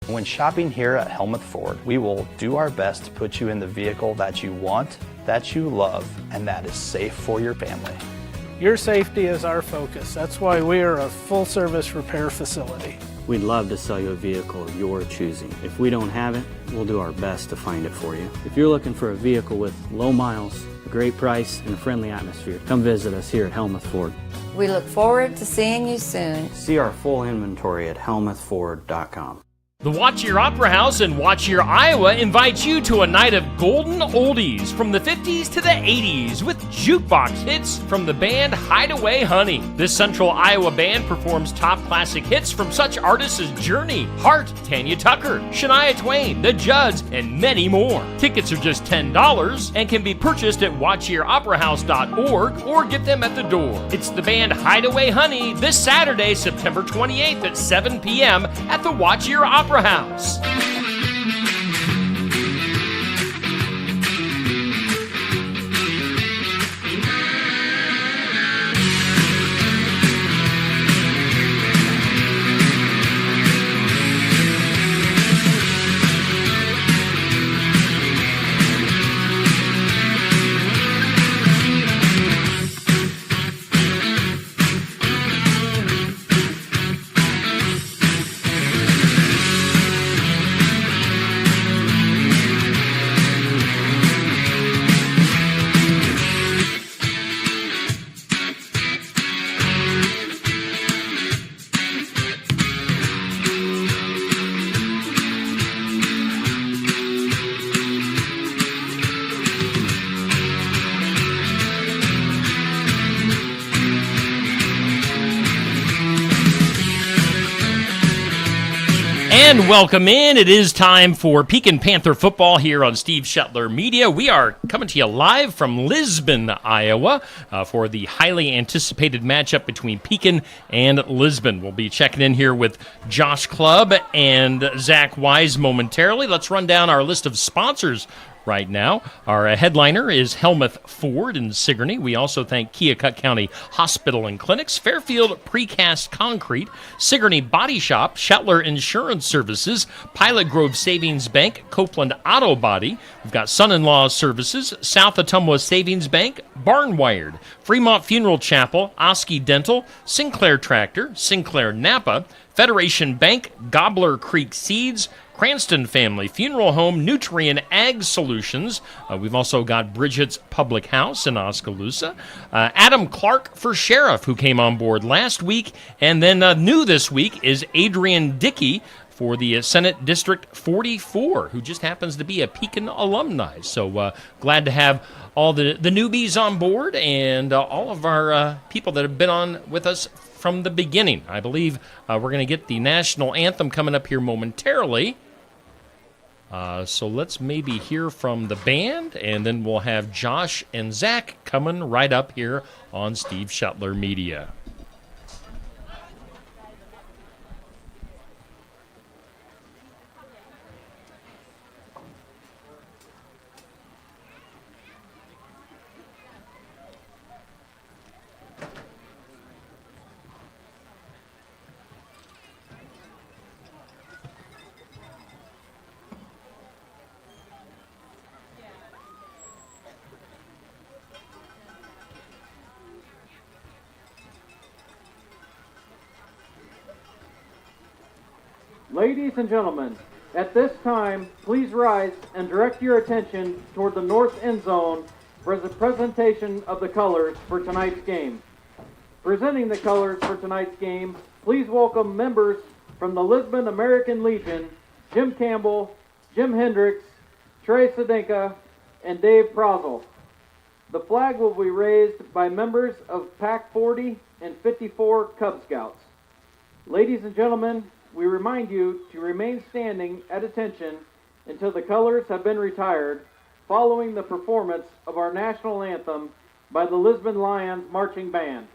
When shopping here at Helmuth Ford, we will do our best to put you in the vehicle that you want, that you love, and that is safe for your family. Your safety is our focus. That's why we are a full-service repair facility. We'd love to sell you a vehicle of your choosing. If we don't have it, we'll do our best to find it for you. If you're looking for a vehicle with low miles, a great price, and a friendly atmosphere, come visit us here at Helmuth Ford. We look forward to seeing you soon. See our full inventory at helmuthford.com. The Watch Your Opera House in Watch Your, Iowa invites you to a night of golden oldies from the 50s to the 80s with jukebox hits from the band Hideaway Honey. This Central Iowa band performs top classic hits from such artists as Journey, Heart, Tanya Tucker, Shania Twain, The Judds, and many more. Tickets are just $10 and can be purchased at watchyoroperahouse.org or get them at the door. It's the band Hideaway Honey this Saturday, September 28th at 7 p.m. at the Watch Your Opera House. And welcome in. It is time for Pekin Panther football here on Steve Shetler Media. We are coming to you live from Lisbon, Iowa, for the highly anticipated matchup between Pekin and Lisbon. We'll be checking in here with Josh Clubb and Zach Wise momentarily. Let's run down our list of sponsors right now. Our headliner is Helmuth Ford in Sigourney. We also thank Keokuk County Hospital and Clinics, Fairfield Precast Concrete, Sigourney Body Shop, Shetler Insurance Services, Pilot Grove Savings Bank, Copeland Auto Body. We've got Son-in-Law Services, South Ottumwa Savings Bank, Barnwired, Fremont Funeral Chapel, Oski Dental, Sinclair Tractor, Sinclair Napa, Federation Bank, Gobbler Creek Seeds, Cranston Family Funeral Home, Nutrien Ag Solutions. We've also got Bridget's Public House in Oskaloosa. Adam Clark for Sheriff, who came on board last week. And then new this week is Adrian Dickey for the Senate District 44, who just happens to be a Pekin alumni. So glad to have all the newbies on board and all of our people that have been on with us from the beginning. I believe we're going to get the national anthem coming up here momentarily. So let's maybe hear from the band, and then we'll have Josh and Zach coming right up here on Steve Shetler Media. Ladies and gentlemen, at this time, please rise and direct your attention toward the north end zone for the presentation of the colors for tonight's game. Presenting the colors for tonight's game, please welcome members from the Lisbon American Legion, Jim Campbell, Jim Hendricks, Trey Sedenka, and Dave Prozel. The flag will be raised by members of Pack 40 and 54 Cub Scouts. Ladies and gentlemen, we remind you to remain standing at attention until the colors have been retired, following the performance of our national anthem by the Lisbon Lions Marching Band.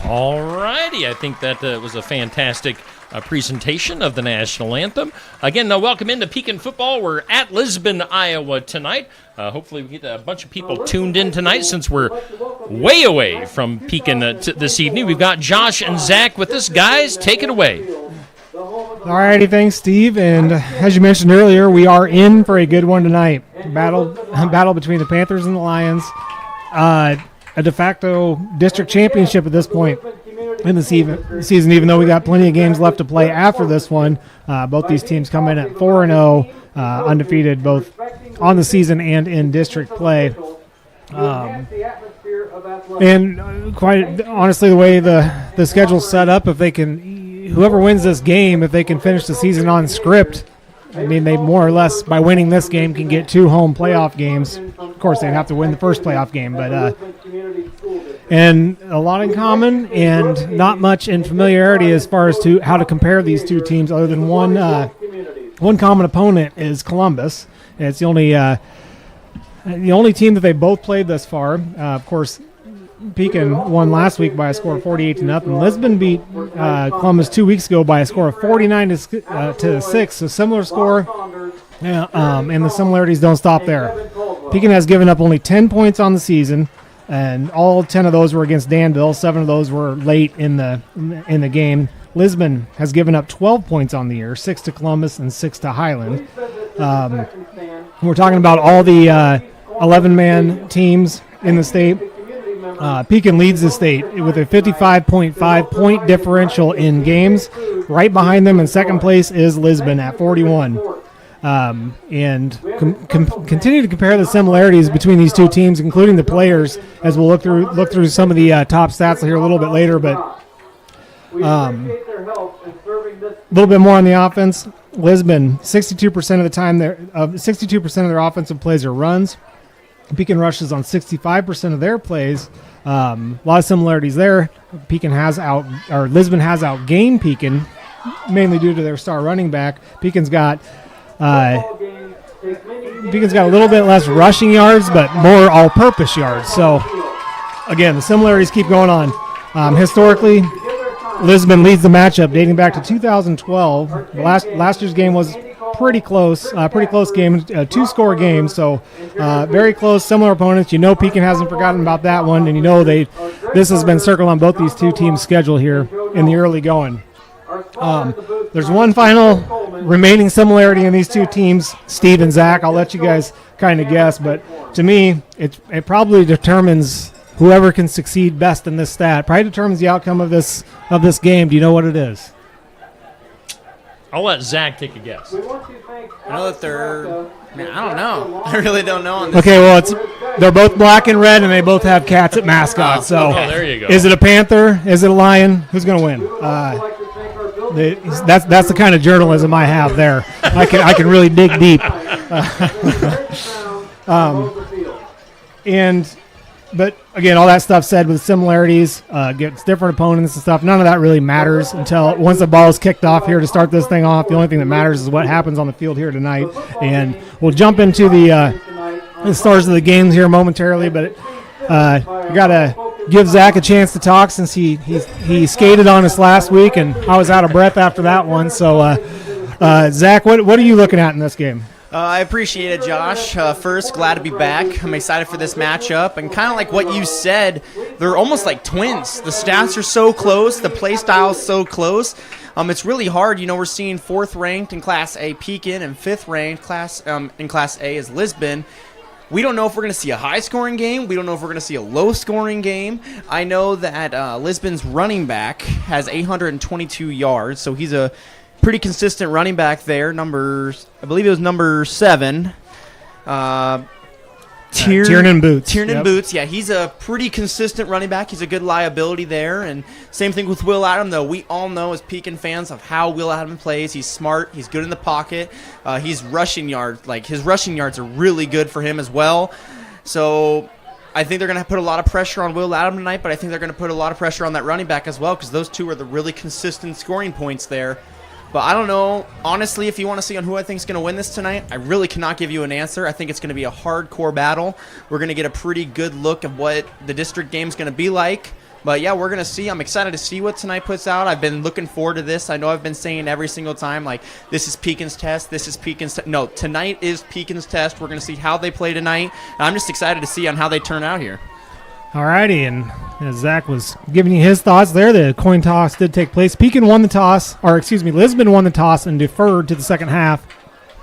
All righty. I think that was a fantastic presentation of the national anthem. Again, welcome into Pekin football. We're at Lisbon, Iowa tonight. Hopefully we get a bunch of people tuned in tonight since we're way away from Pekin this evening. We've got Josh and Zach with us. Guys, take it away. All righty, thanks, Steve. And as you mentioned earlier, we are in for a good one tonight. Battle between the Panthers and the Lions. A de facto district championship at this point in the season, even though we got plenty of games left to play after this one. Both these teams come in at 4-0, undefeated both on the season and in district play. And quite honestly, the way the schedule's set up, if they can, whoever wins this game, if they can finish the season on script, I mean, they more or less, by winning this game, can get 2 home playoff games. Of course, they'd have to win the first playoff game, but and a lot in common and not much in familiarity as far as to how to compare these two teams, other than one common opponent is Columbus. It's the only team that they both played thus far. Of course, Pekin won last week by a score of 48-0. Lisbon beat Columbus 2 weeks ago by a score of 49-6. So similar score, and the similarities don't stop there. Pekin has given up only 10 points on the season, and all 10 of those were against Danville. 7 of those were late in the game. Lisbon has given up 12 points on the year, 6 to Columbus and 6 to Highland. We're talking about all the 11-man teams in the state. Pekin leads the state with a 55.5 point differential in games. Right behind them in second place is Lisbon at 41. And continue to compare the similarities between these two teams, including the players, as we'll look through some of the top stats here a little bit later. But a little bit more on the offense. Lisbon, 62% of the time, 62% of their offensive plays are runs. Pekin rushes on 65% of their plays. A lot of similarities there. Lisbon has outgained Pekin, mainly due to their star running back. Pekin's got a little bit less rushing yards, but more all-purpose yards. So, again, the similarities keep going on. Historically, Lisbon leads the matchup dating back to 2012. Last year's game was pretty close game, a 2-score game. So very close, similar opponents. You know Pekin hasn't forgotten about that one, and you know this has been circled on both these two teams' schedule here in the early going. There's one final remaining similarity in these two teams, Steve and Zach. I'll let you guys kind of guess, but to me, it probably determines whoever can succeed best in this stat. Probably determines the outcome of this game. Do you know what it is? I'll let Zach take a guess. I know that I don't know. I really don't know on this. Okay, well, they're both black and red, and they both have cats at mascots. So, there you go. Is it a Panther? Is it a Lion? Who's going to win? That's the kind of journalism I have there. I can really dig deep. But again, all that stuff said with similarities, gets different opponents and stuff. None of that really matters until once the ball is kicked off here to start this thing off. The only thing that matters is what happens on the field here tonight. And we'll jump into the stars of the games here momentarily. But we got to give Zach a chance to talk since he skated on us last week, and I was out of breath after that one. So, Zach, what are you looking at in this game? I appreciate it, Josh. First, glad to be back. I'm excited for this matchup. And kind of like what you said, they're almost like twins. The stats are so close. The play style is so close. It's really hard. You know, we're seeing 4th ranked in Class A Pekin and 5th ranked in Class A is Lisbon. We don't know if we're going to see a high-scoring game. We don't know if we're going to see a low-scoring game. I know that Lisbon's running back has 822 yards, so he's a pretty consistent running back there. I believe it was number 7. Tiernan Boots. Tiernan Boots, yeah. He's a pretty consistent running back. He's a good liability there. And same thing with Will Adam, though. We all know as Pekin fans of how Will Adam plays. He's smart. He's good in the pocket. His rushing yards are really good for him as well. So I think they're going to put a lot of pressure on Will Adam tonight, but I think they're going to put a lot of pressure on that running back as well because those two are the really consistent scoring points there. But I don't know, honestly, if you want to see on who I think is going to win this tonight, I really cannot give you an answer. I think it's going to be a hardcore battle. We're going to get a pretty good look of what the district game is going to be like. But, yeah, we're going to see. I'm excited to see what tonight puts out. I've been looking forward to this. I know I've been saying every single time, like, this is Pekin's test, this is Pekin's test. No, tonight is Pekin's test. We're going to see how they play tonight. And I'm just excited to see on how they turn out here. All righty, and as Zach was giving you his thoughts there, the coin toss did take place. Lisbon won the toss and deferred to the second half,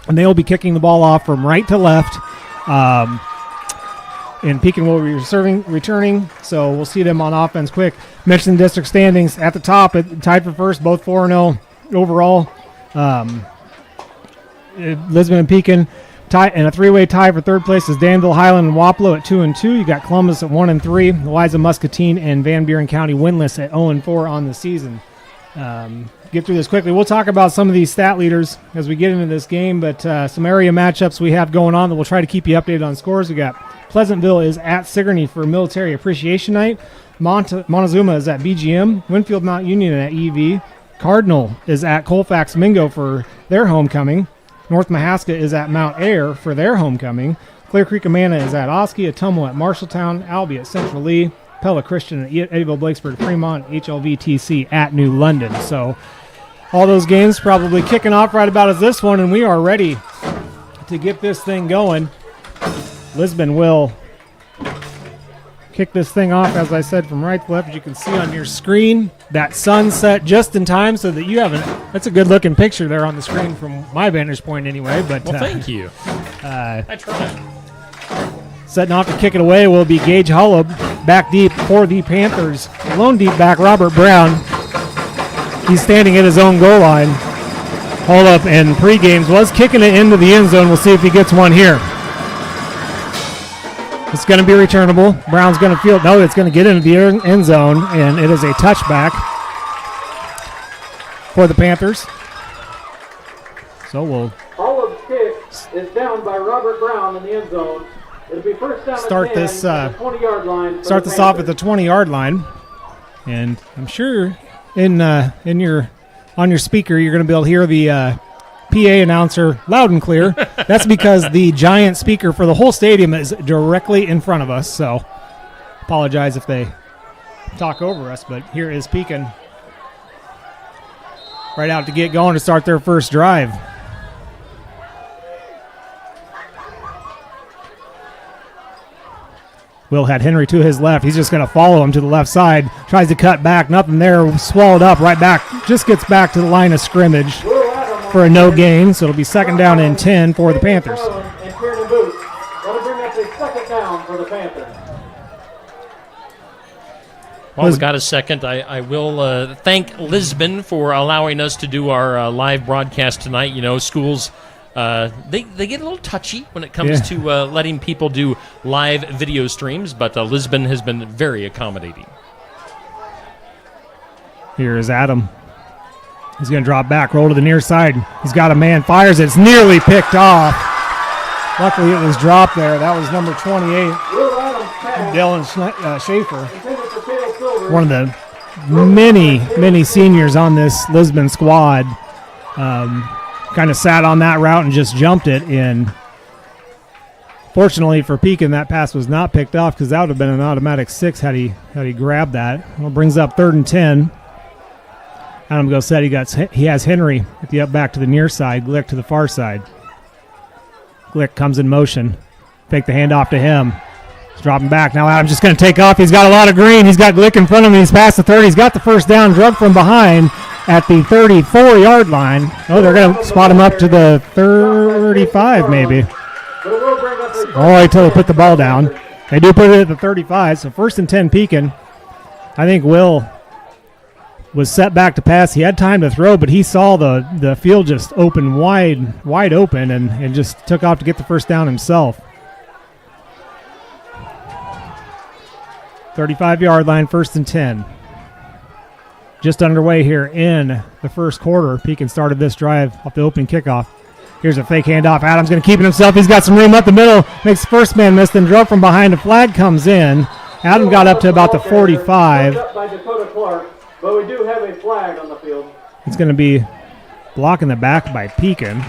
and they will be kicking the ball off from right to left. And Pekin will be returning, so we'll see them on offense quick. Mentioned district standings at the top, tied for first, both 4-0 overall. Lisbon and Pekin tie, and a three-way tie for third place is Danville, Highland, and Wapello at 2-2. You got Columbus at 1-3. Eliza, Muscatine, and Van Buren County winless at 0-4 on the season. Get through this quickly. We'll talk about some of these stat leaders as we get into this game, but some area matchups we have going on that we'll try to keep you updated on scores. We got Pleasantville is at Sigourney for Military Appreciation Night. Montezuma is at BGM. Winfield Mount Union at EV. Cardinal is at Colfax Mingo for their homecoming. North Mahaska is at Mount Ayr for their homecoming. Clear Creek Amana is at Oski. Atomo at Marshalltown. Albee at Central Lee. Pella Christian at Eddyville, Blakesburg, Fremont. HLVTC at New London. So all those games probably kicking off right about as this one, and we are ready to get this thing going. Lisbon will kick this thing off, as I said, from right to left. As you can see on your screen, that sunset just in time so that you have that's a good-looking picture there on the screen from my vantage point anyway. But Well, thank you. I tried. Setting off to kick it away will be Gage Hullab, back deep for the Panthers. Lone deep back, Robert Brown. He's standing at his own goal line. Hullab in pre-games was kicking it into the end zone. We'll see if he gets one here. It's going to be returnable. Brown's going to field. No, it's going to get into the end zone, and it is a touchback for the Panthers. So we'll Hullab's kick is down by Robert Brown in the end zone. It'll be first down start at 10 this at the 20-yard line. Start this off at the 20-yard line, and I'm sure on your speaker you're going to be able to hear the PA announcer loud and clear. That's because the giant speaker for the whole stadium is directly in front of us, so apologize if they talk over us, but here is Pekin right out to get going to start their first drive. Will had Henry to his left. He's just going to follow him to the left side. Tries to cut back. Nothing there. Swallowed up. Right back. Just gets back to the line of scrimmage for a no gain. So it'll be second down and 10 for the Panthers. And Kieran Booth. That'll bring up a second down for the Panthers. While we got a second, I will thank Lisbon for allowing us to do our live broadcast tonight. You know, schools, they get a little touchy when it comes to letting people do live video streams, but Lisbon has been very accommodating. Here is Adam. He's going to drop back, roll to the near side. He's got a man, fires it. It's nearly picked off. Luckily, it was dropped there. That was number 28, Dylan Schaefer. One of the many seniors on this Lisbon squad. Kind of sat on that route and just jumped it in. Fortunately for Pekin, that pass was not picked off because that would have been an automatic 6 had he grabbed that. Well, brings up 3rd and 10. Adam goes set. He has Henry at the up back to the near side. Glick to the far side. Glick comes in motion. Take the handoff to him. He's dropping back. Now Adam's just going to take off. He's got a lot of green. He's got Glick in front of him. He's past the 30. He's got the first down. Drug from behind at the 34-yard line. Oh, they're going to spot him up to the 35 maybe. All right, till they put the ball down. They do put it at the 35, so 1st and 10 Pekin. I think Will was set back to pass. He had time to throw, but he saw the field just open wide open and just took off to get the first down himself. 35-yard line, 1st and 10. Just underway here in the first quarter. Pekin started this drive off the opening kickoff. Here's a fake handoff. Adams going to keep it himself. He's got some room up the middle. Makes the first man miss, then drove from behind. A flag comes in. Adam got up to about the 45. By Dakota Clark, but we do have a flag on the field. It's going to be blocking the back by Pekin.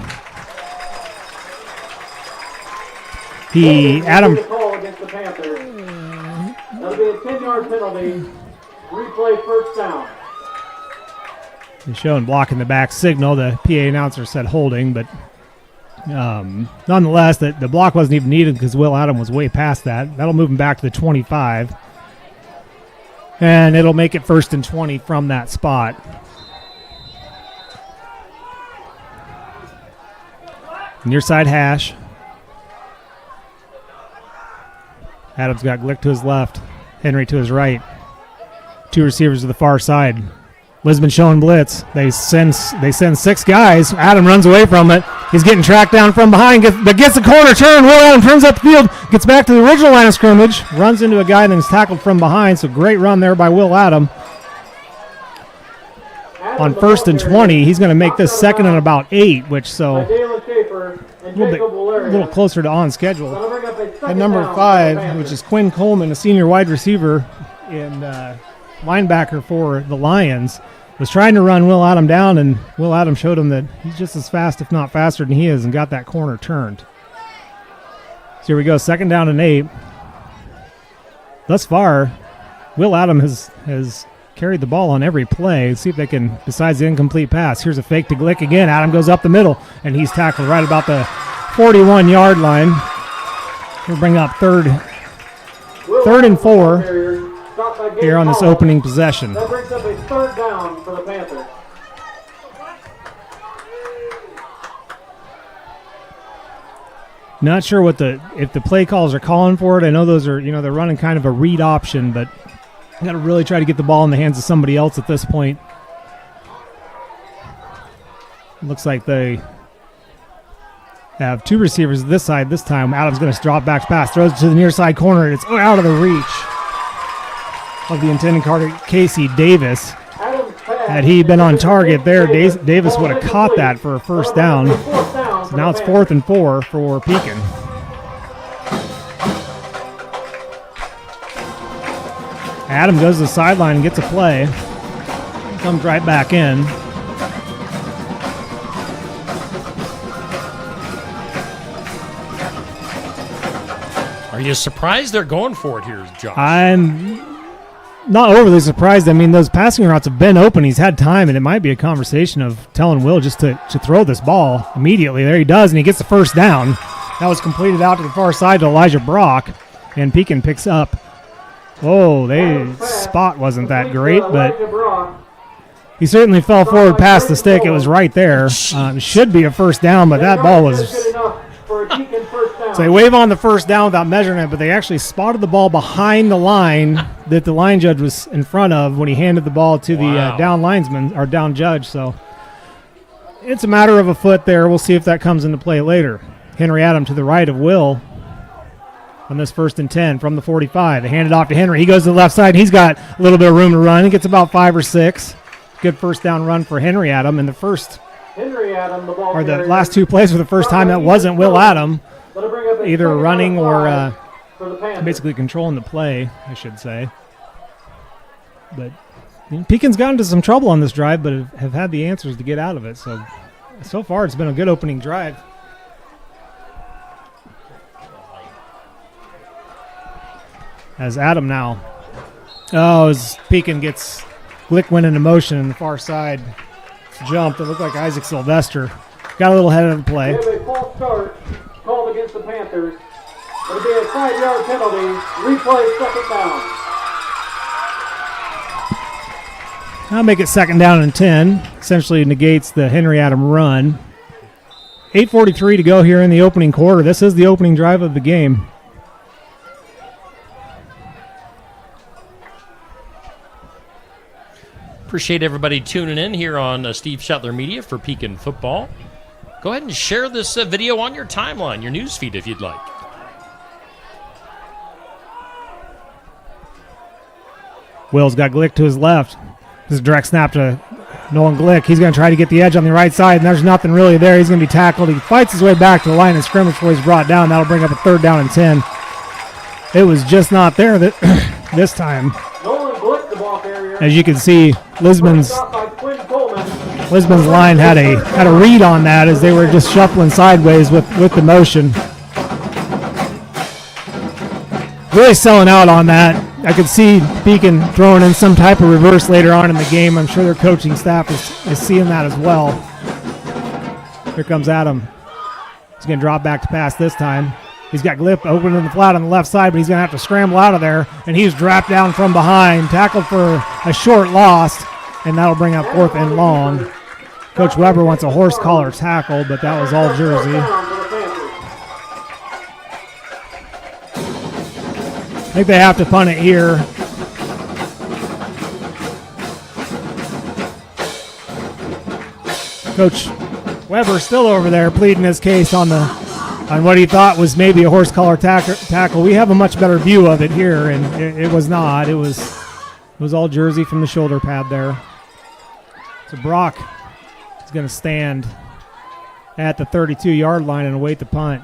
Adam. Call against the Panthers. That'll be a 10-yard penalty. Replay first down. He's showing blocking the back signal. The PA announcer said holding, but nonetheless, the block wasn't even needed because Will Adam was way past that. That'll move him back to the 25. And it'll make it 1st and 20 from that spot. Near side hash. Adams got Glick to his left. Henry to his right. 2 receivers to the far side. Lisbon showing blitz. They send 6 guys. Adam runs away from it. He's getting tracked down from behind. Gets the corner turn. Will Adam turns up the field. Gets back to the original line of scrimmage. Runs into a guy and is tackled from behind. So great run there by Will Adam. On 1st and 20, he's going to make this 2nd and about 8, which so a little closer to on schedule. At number 5, which is Quinn Coleman, a senior wide receiver and linebacker for the Lions, was trying to run Will Adam down, and Will Adam showed him that he's just as fast, if not faster than he is, and got that corner turned. So here we go, 2nd down and 8. Thus far, Will Adam has carried the ball on every play. Let's see if they can, besides the incomplete pass. Here's a fake to Glick again. Adam goes up the middle, and he's tackled right about the 41-yard line. We'll bring up 3rd and 4 here on this opening possession. That brings up a 3rd down for the Panthers. Not sure if the play calls are calling for it. I know those are, they're running kind of a read option, but got to really try to get the ball in the hands of somebody else at this point. Looks like they have 2 receivers this side this time. Adams going to drop back pass, throws it to the near side corner. It's out of the reach of the intended target, Casey Davis. Had he been on target there, Davis would have caught that for a 1st down. So now it's 4th and 4 for Pekin. Adam goes to the sideline and gets a play. Comes right back in. Are you surprised they're going for it here, Josh? I'm not overly surprised. I mean, those passing routes have been open. He's had time, and it might be a conversation of telling Will just to throw this ball immediately. There he does, and he gets the 1st down. That was completed out to the far side to Elijah Brock, and Pekin picks up. Oh, spot wasn't that great, but he certainly fell forward past the stick. It was right there. Should be a 1st down, but that ball was... So they wave on the 1st down without measuring it, but they actually spotted the ball behind the line that the line judge was in front of when he handed the ball to the down linesman or down judge. So it's a matter of a foot there. We'll see if that comes into play later. Henry Adam to the right of Will on this 1st and 10 from the 45. They hand it off to Henry. He goes to the left side. He's got a little bit of room to run. He gets about 5 or 6. Good 1st down run for Henry Adam. And the last 2 plays for the first time that wasn't Will Adam, either running or basically controlling the play, I should say. But Pekin's gotten into some trouble on this drive, but have had the answers to get out of it. So far it's been a good opening drive. As Adam now. As Pekin gets Glick went into motion in the far side. Jumped. It looked like Isaac Sylvester. Got a little ahead of the play. We have a false start called against the Panthers. It'll be a 5-yard penalty. Replay 2nd down. I'll make it 2nd down and 10. Essentially negates the Henry Adam run. 8:43 to go here in the opening quarter. This is the opening drive of the game. Appreciate everybody tuning in here on Steve Shetler Media for Pekin Football. Go ahead and share this video on your timeline, your news feed if you'd like. Will's got Glick to his left. This is a direct snap to Nolan Glick. He's going to try to get the edge on the right side, and there's nothing really there. He's going to be tackled. He fights his way back to the line of scrimmage before he's brought down. That'll bring up a 3rd down and 10. It was just not there this time. As you can see, Lisbon's line had a read on that as they were just shuffling sideways with the motion. Really selling out on that. I could see Pekin throwing in some type of reverse later on in the game. I'm sure their coaching staff is seeing that as well. Here comes Adam. He's going to drop back to pass this time. He's got Glip open in the flat on the left side, but he's going to have to scramble out of there, and he's dropped down from behind, tackled for a short loss, and that'll bring up 4th and long. Coach Weber wants a horse collar tackle, but that was all Jersey. I think they have to punt it here. Coach Weber still over there pleading his case on what he thought was maybe a horse collar tackle. We have a much better view of it here, and it was not. It was all Jersey from the shoulder pad there. So Brock is going to stand at the 32-yard line and await the punt.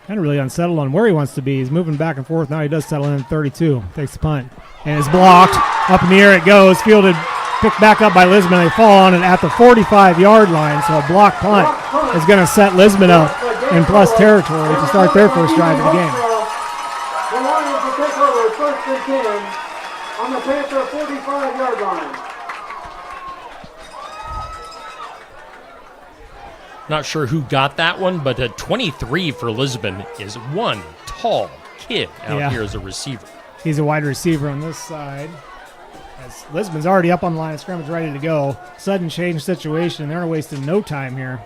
Kind of really unsettled on where he wants to be. He's moving back and forth. Now he does settle in at 32. Takes the punt. And it's blocked. Up in the air it goes. Fielded, picked back up by Lisbon. They fall on it at the 45-yard line. So a block punt is going to set Lisbon up in plus territory to start their first drive of the game. The Lions will take over 1st and 10 on the Panther 45-yard line. Not sure who got that one, but a 23 for Lisbon is one tall kid out here as a receiver. He's a wide receiver on this side. As Lisbon's already up on the line of scrimmage, ready to go. Sudden change situation. They're wasting no time here.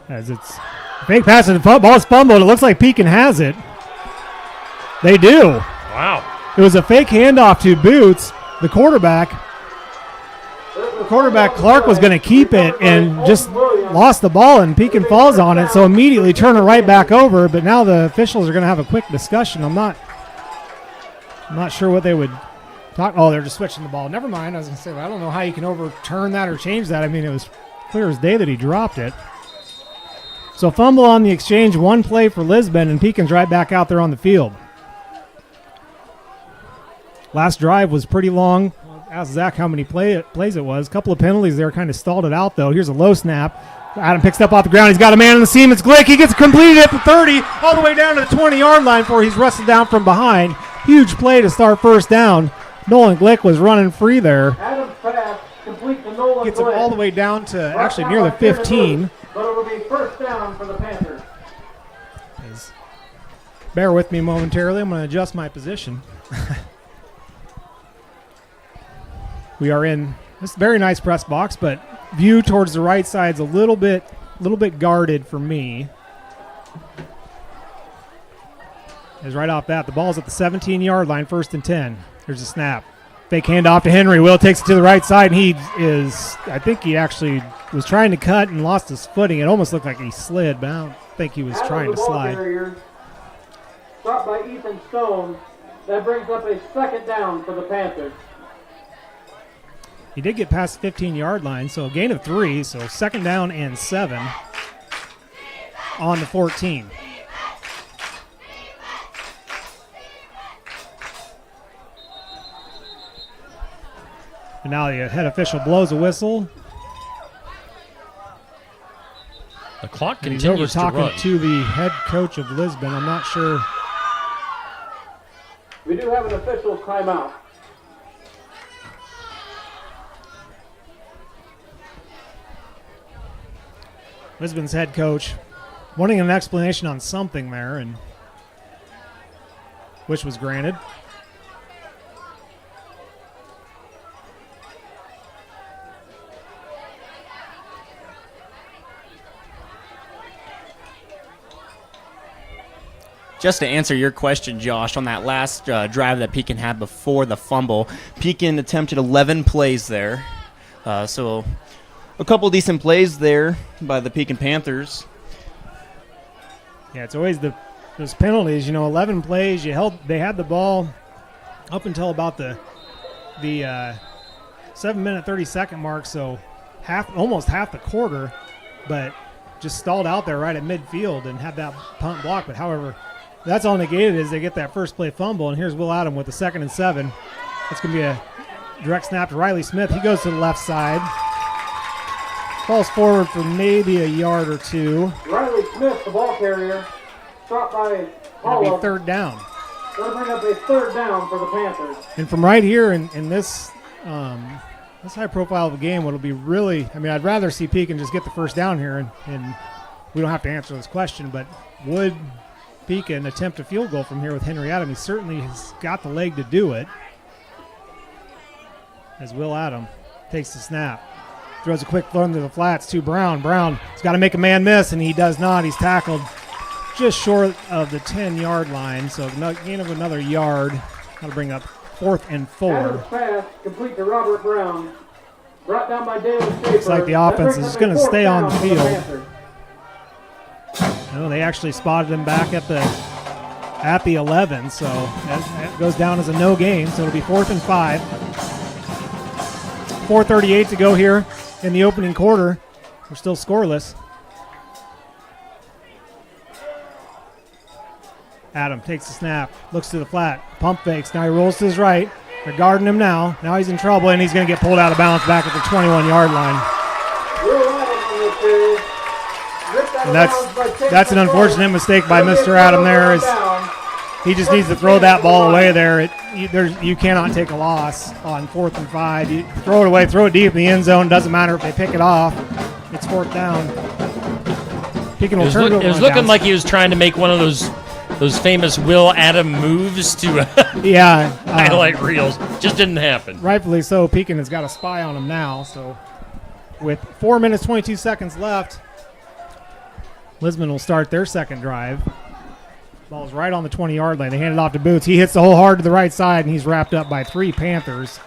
As it's fake pass and the ball is fumbled. It looks like Pekin has it. They do. Wow. It was a fake handoff to Boots, the quarterback. Quarterback Clark was going to keep it and just lost the ball, and Pekin falls on it, so immediately turn it right back over. But now the officials are going to have a quick discussion. I'm not sure what they would talk. Oh, they're just switching the ball. Never mind. I was going to say, I don't know how you can overturn that or change that. I mean, it was clear as day that he dropped it. So fumble on the exchange, one play for Lisbon, and Pekin's right back out there on the field. Last drive was pretty long. Ask Zach how many plays it was. A couple of penalties there kind of stalled it out, though. Here's a low snap. Adam picks up off the ground. He's got a man in the seam. It's Glick. He gets completed at the 30, all the way down to the 20-yard line before he's wrestled down from behind. Huge play to start first down. Nolan Glick was running free there. Adam's pass complete to Nolan Gets him Glick. all the way down to actually near the 15. But it will be first down for the Panthers. Bear with me momentarily. I'm going to adjust my position. We are in this very nice press box, but view towards the right side is a little bit guarded for me. As right off that, the ball's at the 17-yard line, 1st and 10. Here's a snap. Fake handoff to Henry. Will takes it to the right side, and I think he actually was trying to cut and lost his footing. It almost looked like he slid, but I don't think he was trying to slide. Stopped by Ethan Stone. That brings up a 2nd down for the Panthers. He did get past the 15-yard line, so a gain of 3, so 2nd down and 7 on the 14. And now the head official blows a whistle. The clock And continues he's over to run. talking to the head coach of Lisbon. I'm not sure. We do have an official timeout. Lisbon's head coach wanting an explanation on something there, and which was granted. Just to answer your question, Josh, on that last drive that Pekin had before the fumble, Pekin attempted 11 plays there. So a couple decent plays there by the Pekin Panthers. Yeah, it's always those penalties. 11 plays. They had the ball up until about the 7-minute 30-second mark, so almost half the quarter, but just stalled out there right at midfield and had that punt block. But however, that's all negated is they get that first play fumble, and here's Will Adam with the 2nd and 7. It's going to be Direct snap to Riley Smith. He goes to the left side. Falls forward for maybe a yard or two. Riley Smith, the ball carrier, stopped by It'll Paula. be third down. Going to bring up a third down for the Panthers. And from right here in this this high profile of a game, what'll be really, I mean, I'd rather see Pekin just get the first down here, and we don't have to answer this question, but would Pekin attempt a field goal from here with Henry Adam? He certainly has got the leg to do it. As Will Adam takes the snap. Throws a quick throw into the flats to Brown. Brown has got to make a man miss, and he does not. He's tackled just short of the 10-yard line, so gain of another yard. Got to bring up 4th and 4. Adams pass complete to Robert Brown. Brought down by David Schaefer. Looks like the offense is going to stay on the field. Panthers. No, they actually spotted him back at the 11, so that goes down as a no gain, so it'll be 4th and 5. 4:38 to go here in the opening quarter. We're still scoreless. Adam takes the snap, looks to the flat, pump fakes. Now he rolls to his right. They're guarding him now. Now he's in trouble, and he's going to get pulled out of bounds back at the 21-yard line. And that's an unfortunate mistake by Mr. Adam there. He just needs to throw that ball away there. You cannot take a loss on 4th and 5. You throw it away, throw it deep in the end zone. Doesn't matter if they pick it off. It's 4th down. Pekin will turn it over. It was looking like he was trying to make one of those famous Will Adam moves to highlight reels. Just didn't happen. Rightfully so. Pekin has got a spy on him now. So with 4 minutes, 22 seconds left, Lisbon will start their second drive. Ball's right on the 20-yard line. They hand it off to Boots. He hits the hole hard to the right side, and he's wrapped up by 3 Panthers.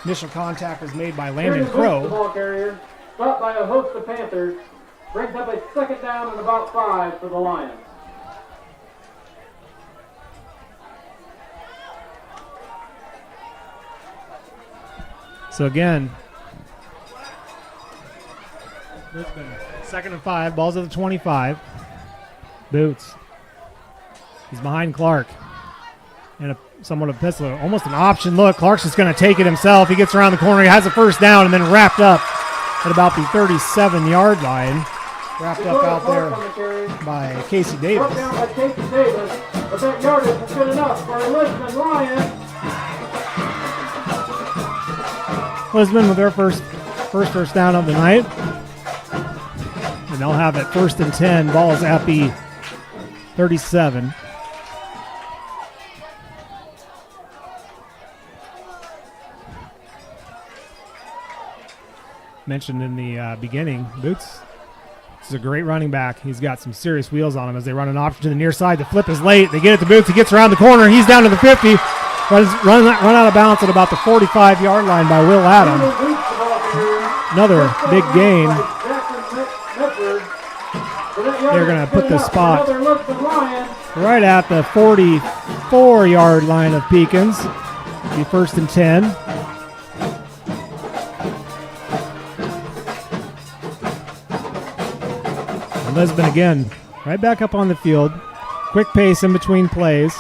Initial contact was made by Landon Crow. The ball carrier, stopped by a host of Panthers. Brings up a second down and about 5 for the Lions. So again, Lisbon, 2nd and 5. Ball's at the 25. Boots. He's behind Clark. And somewhat of a pistol. Almost an option look. Clark's just going to take it himself. He gets around the corner. He has a first down and then wrapped up at about the 37-yard line. Wrapped up out there by Casey Davis. Brought down by Casey Davis. But that yardage is good enough for Lisbon Lions. Lisbon with their first down of the night. And they'll have it 1st and 10. Ball is at the 37. Mentioned in the beginning, Boots is a great running back. He's got some serious wheels on him as they run an option to the near side. The flip is late. They get it to Boots. He gets around the corner. He's down to the 50. Run out of bounds at about the 45-yard line by Will Adam. Another big gain. They're going to put the spot right at the 44-yard line of Pekin's. Be 1st and 10. And Lisbon again, right back up on the field. Quick pace in between plays.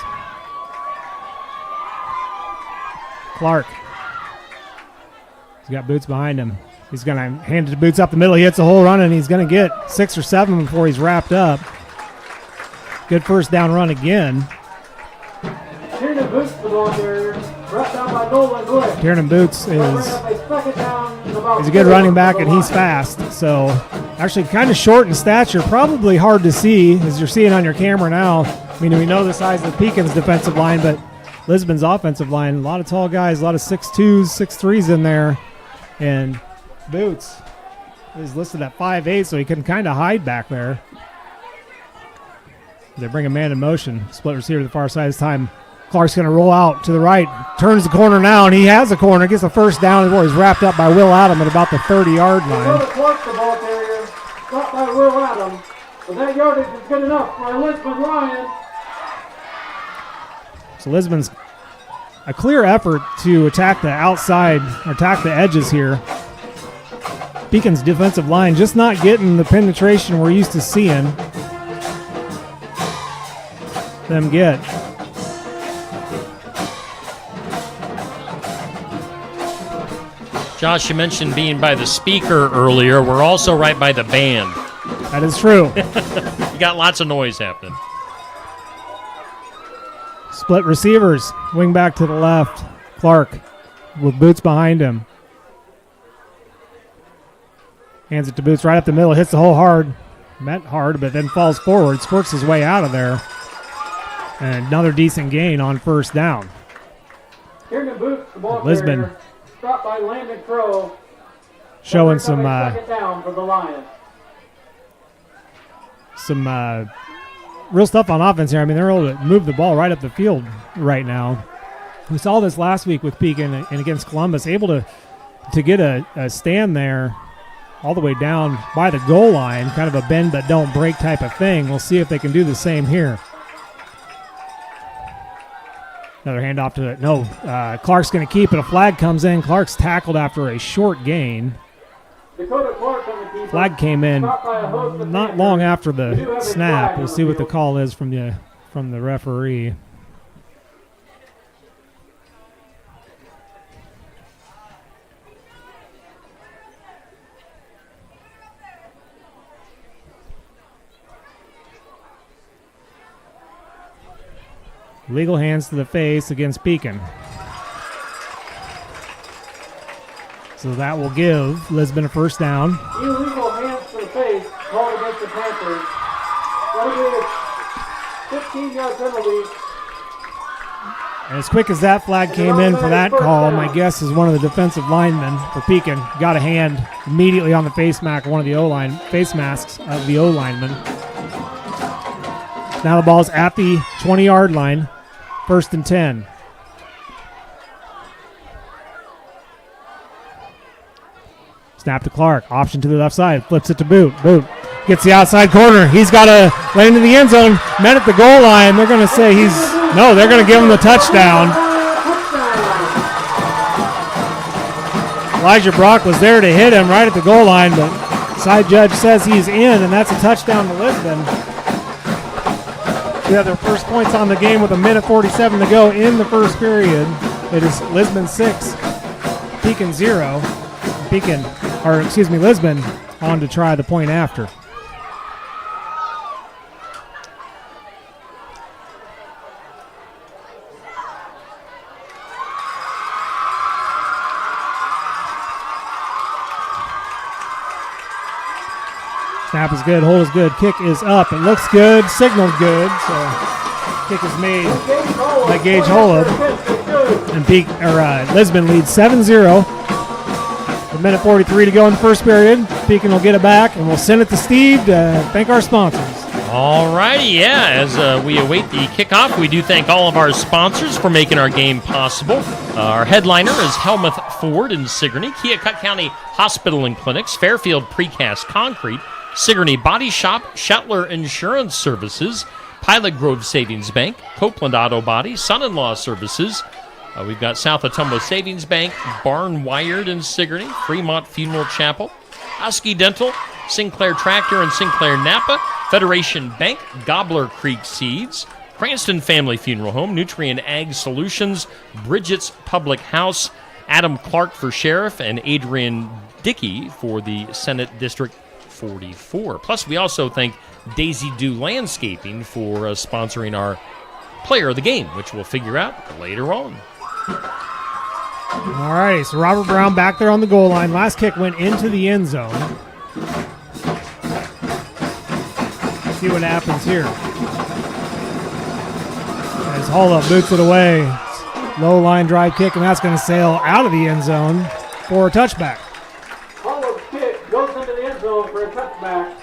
Clark. He's got Boots behind him. He's going to hand it to Boots up the middle. He hits a hole run, and he's going to get 6 or 7 before he's wrapped up. Good first down run again. Tiernan Boots, the ball carrier. Brought down by Nolan Wood. Tiernan Boots is a good running back, and he's fast. So actually kind of short in stature. Probably hard to see, as you're seeing on your camera now. I mean, we know the size of Pekin's defensive line, but Lisbon's offensive line, a lot of tall guys, a lot of 6'2", 6'3" in there. And Boots is listed at 5'8", so he can kind of hide back there. They bring a man in motion. Split receiver to the far side this time. Clark's going to roll out to the right. Turns the corner now, and he has a corner. Gets the first down before he's wrapped up by Will Adam at about the 30-yard line. Clark, the ball carrier. Stopped by Will Adam. But that yardage is good enough for a Lisbon Lions. So Lisbon's a clear effort to attack the outside, or attack the edges here. Pekin's defensive line just not getting the penetration we're used to seeing them get. Josh, you mentioned being by the speaker earlier. We're also right by the band. That is true. You got lots of noise happening. Split receivers. Wing back to the left. Clark with Boots behind him. Hands it to Boots right up the middle. Hits the hole hard. Met hard, but then falls forward. Squirts his way out of there. And another decent gain on first down. Here to Boots, the ball Lisbon carrier, stopped by Landon Crow. showing Second down for the Lions. some real stuff on offense here. I mean, they're able to move the ball right up the field right now. We saw this last week with Pekin and against Columbus, able to get a stand there all the way down by the goal line, kind of a bend but don't break type of thing. We'll see if they can do the same here. Another handoff to it. No, Clark's going to keep it. A flag comes in. Clark's tackled after a short gain. Dakota Clark on the keeper. Flag came in Stopped by a host of not Panthers. long after We do the have a snap. flag We'll on see the what the field. call is from the referee. Legal hands to the face against Pekin. So that will give Lisbon a first down. Illegal hands to the face called against the Panthers. That'll be a 15-yard penalty. And as quick as that flag came in for that call, my guess is one of the defensive linemen for Pekin got a hand immediately on the face mask, one of the face masks of the O lineman. Now the ball's at the 20-yard line, 1st and 10. Snap to Clark, option to the left side, flips it to Boot. Boot gets the outside corner. He's got to lay into the end zone, met at the goal line. They're going to say they're going to give him the touchdown. Elijah Brock was there to hit him right at the goal line, but side judge says he's in, and that's a touchdown to Lisbon. We have their first points on the game with 1:47 to go in the first period. It is Lisbon 6, Pekin 0. Lisbon on to try the point after. Snap is good, hold is good, kick is up. It looks good, signaled good, so kick is made by Gage Holub. And Lisbon leads 7-0. 1:43 to go in the first period. Pekin will get it back, and we'll send it to Steve to thank our sponsors. All righty, yeah. As we await the kickoff, we do thank all of our sponsors for making our game possible. Our headliner is Helmuth Ford in Sigourney, Keokuk County Hospital and Clinics, Fairfield Precast Concrete, Sigourney Body Shop, Shetler Insurance Services, Pilot Grove Savings Bank, Copeland Auto Body, Son-in-Law Services. We've got South Atumbo Savings Bank, Barn Wired in Sigourney, Fremont Funeral Chapel, Husky Dental, Sinclair Tractor and Sinclair Napa, Federation Bank, Gobbler Creek Seeds, Cranston Family Funeral Home, Nutrient Ag Solutions, Bridget's Public House, Adam Clark for Sheriff, and Adrian Dickey for the Senate District 44. Plus, we also thank Daisy Dew Landscaping for sponsoring our Player of the Game, which we'll figure out later on. All right, so Robert Brown back there on the goal line. Last kick went into the end zone. See what happens here. As Holla boots it away. Low line drive kick, and that's going to sail out of the end zone for a touchback. Hollow's kick goes into the end zone for a touchback.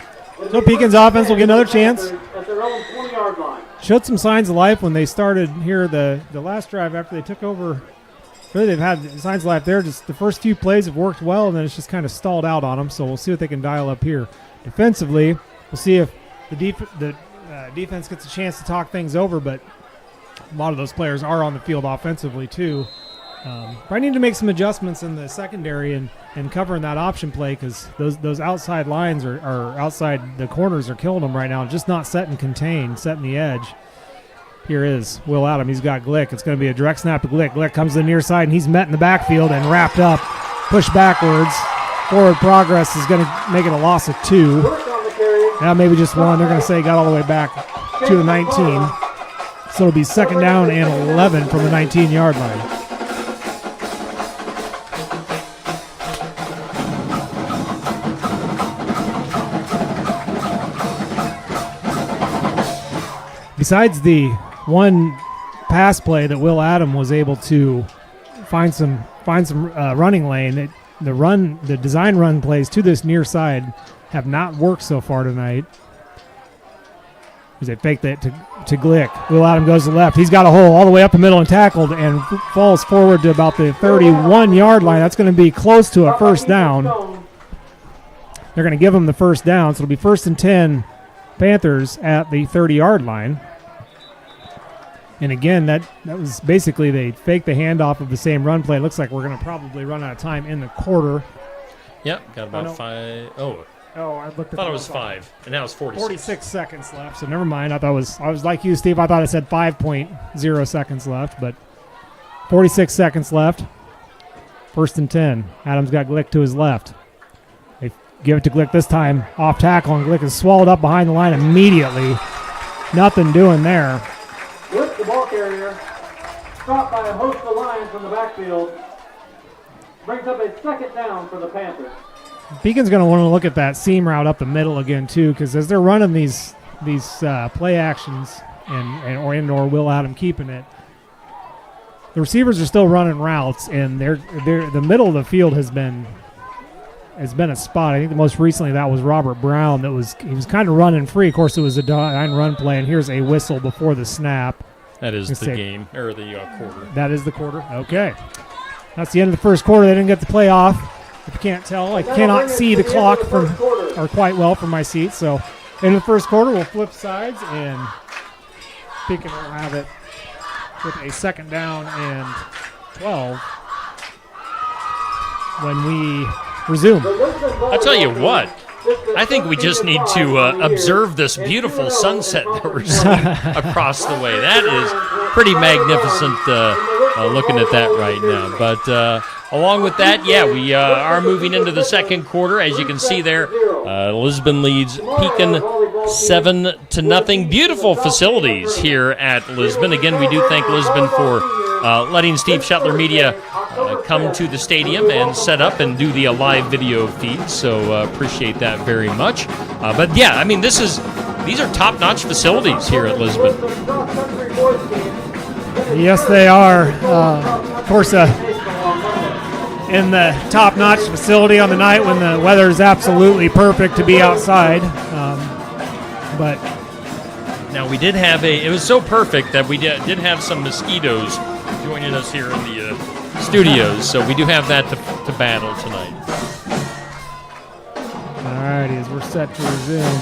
So Pekin's offense will get another chance. At their own 20-yard line. Showed some signs of life when they started here the last drive after they took over. Really, they've had signs of life there. Just the first few plays have worked well, and then it's just kind of stalled out on them. So we'll see what they can dial up here. Defensively, we'll see if the defense gets a chance to talk things over, but a lot of those players are on the field offensively too. Probably need to make some adjustments in the secondary and covering that option play, because those outside lines are outside the corners are killing them right now. Just not set and contain, setting the edge. Here is Will Adam. He's got Glick. It's going to be a direct snap to Glick. Glick comes to the near side, and he's met in the backfield and wrapped up push backwards. Forward progress is going to make it a loss of 2. Now maybe just 1. They're going to say got all the way back to the 19. So it'll be second down and 11 from the 19-yard line. Besides the one pass play that Will Adam was able to find some running lane, the design run plays to this near side have not worked so far tonight. As they fake that to Glick. Will Adam goes to the left. He's got a hole all the way up the middle and tackled and falls forward to about the 31-yard line. That's going to be close to a first down. They're going to give him the first down, so it'll be 1st and 10 Panthers at the 30-yard line. And again, that was basically they faked the handoff of the same run play. It looks like we're going to probably run out of time in the quarter. Yep, got about 5. I looked at thought it was 5, and now it's 46. 46 seconds left, so never mind. I was like you, Steve. I thought it said 5.0 seconds left, but 46 seconds left. 1st and 10. Adams got Glick to his left. They give it to Glick this time, off tackle, and Glick is swallowed up behind the line immediately. Nothing doing there. With the ball carrier, stopped by a host of lions from the backfield, brings up a second down for the Panthers. Pekin's going to want to look at that seam route up the middle again too, because as they're running these play actions or Will Adam keeping it, the receivers are still running routes, and they're the middle of the field has been a spot. I think the most recently that was Robert Brown. He was kind of running free. Of course, it was a design run play, and here's a whistle before the snap. That is the game or the quarter. That is the quarter. Okay, that's the end of the first quarter. They didn't get the play off. If you can't tell, I cannot see the clock quite well from my seat. So, in the first quarter, we'll flip sides, and Pekin will have it with a second down and 12 when we resume. I'll tell you what. I think we just need to observe this beautiful sunset that we're seeing across the way. That is pretty magnificent looking at that right now. But along with that, we are moving into the second quarter. As you can see there, Lisbon leads Pekin 7-0. Beautiful facilities here at Lisbon. Again, we do thank Lisbon for letting Steve Shetler Media come to the stadium and set up and do the live video feed. So appreciate that very much. But yeah, I mean, these are top-notch facilities here at Lisbon. Yes, they are. Of course, in the top-notch facility on the night when the weather is absolutely perfect to be outside. But now we did have it was so perfect that we did have some mosquitoes joining us here in the studios, so we do have that to battle tonight. All righty, as we're set to resume.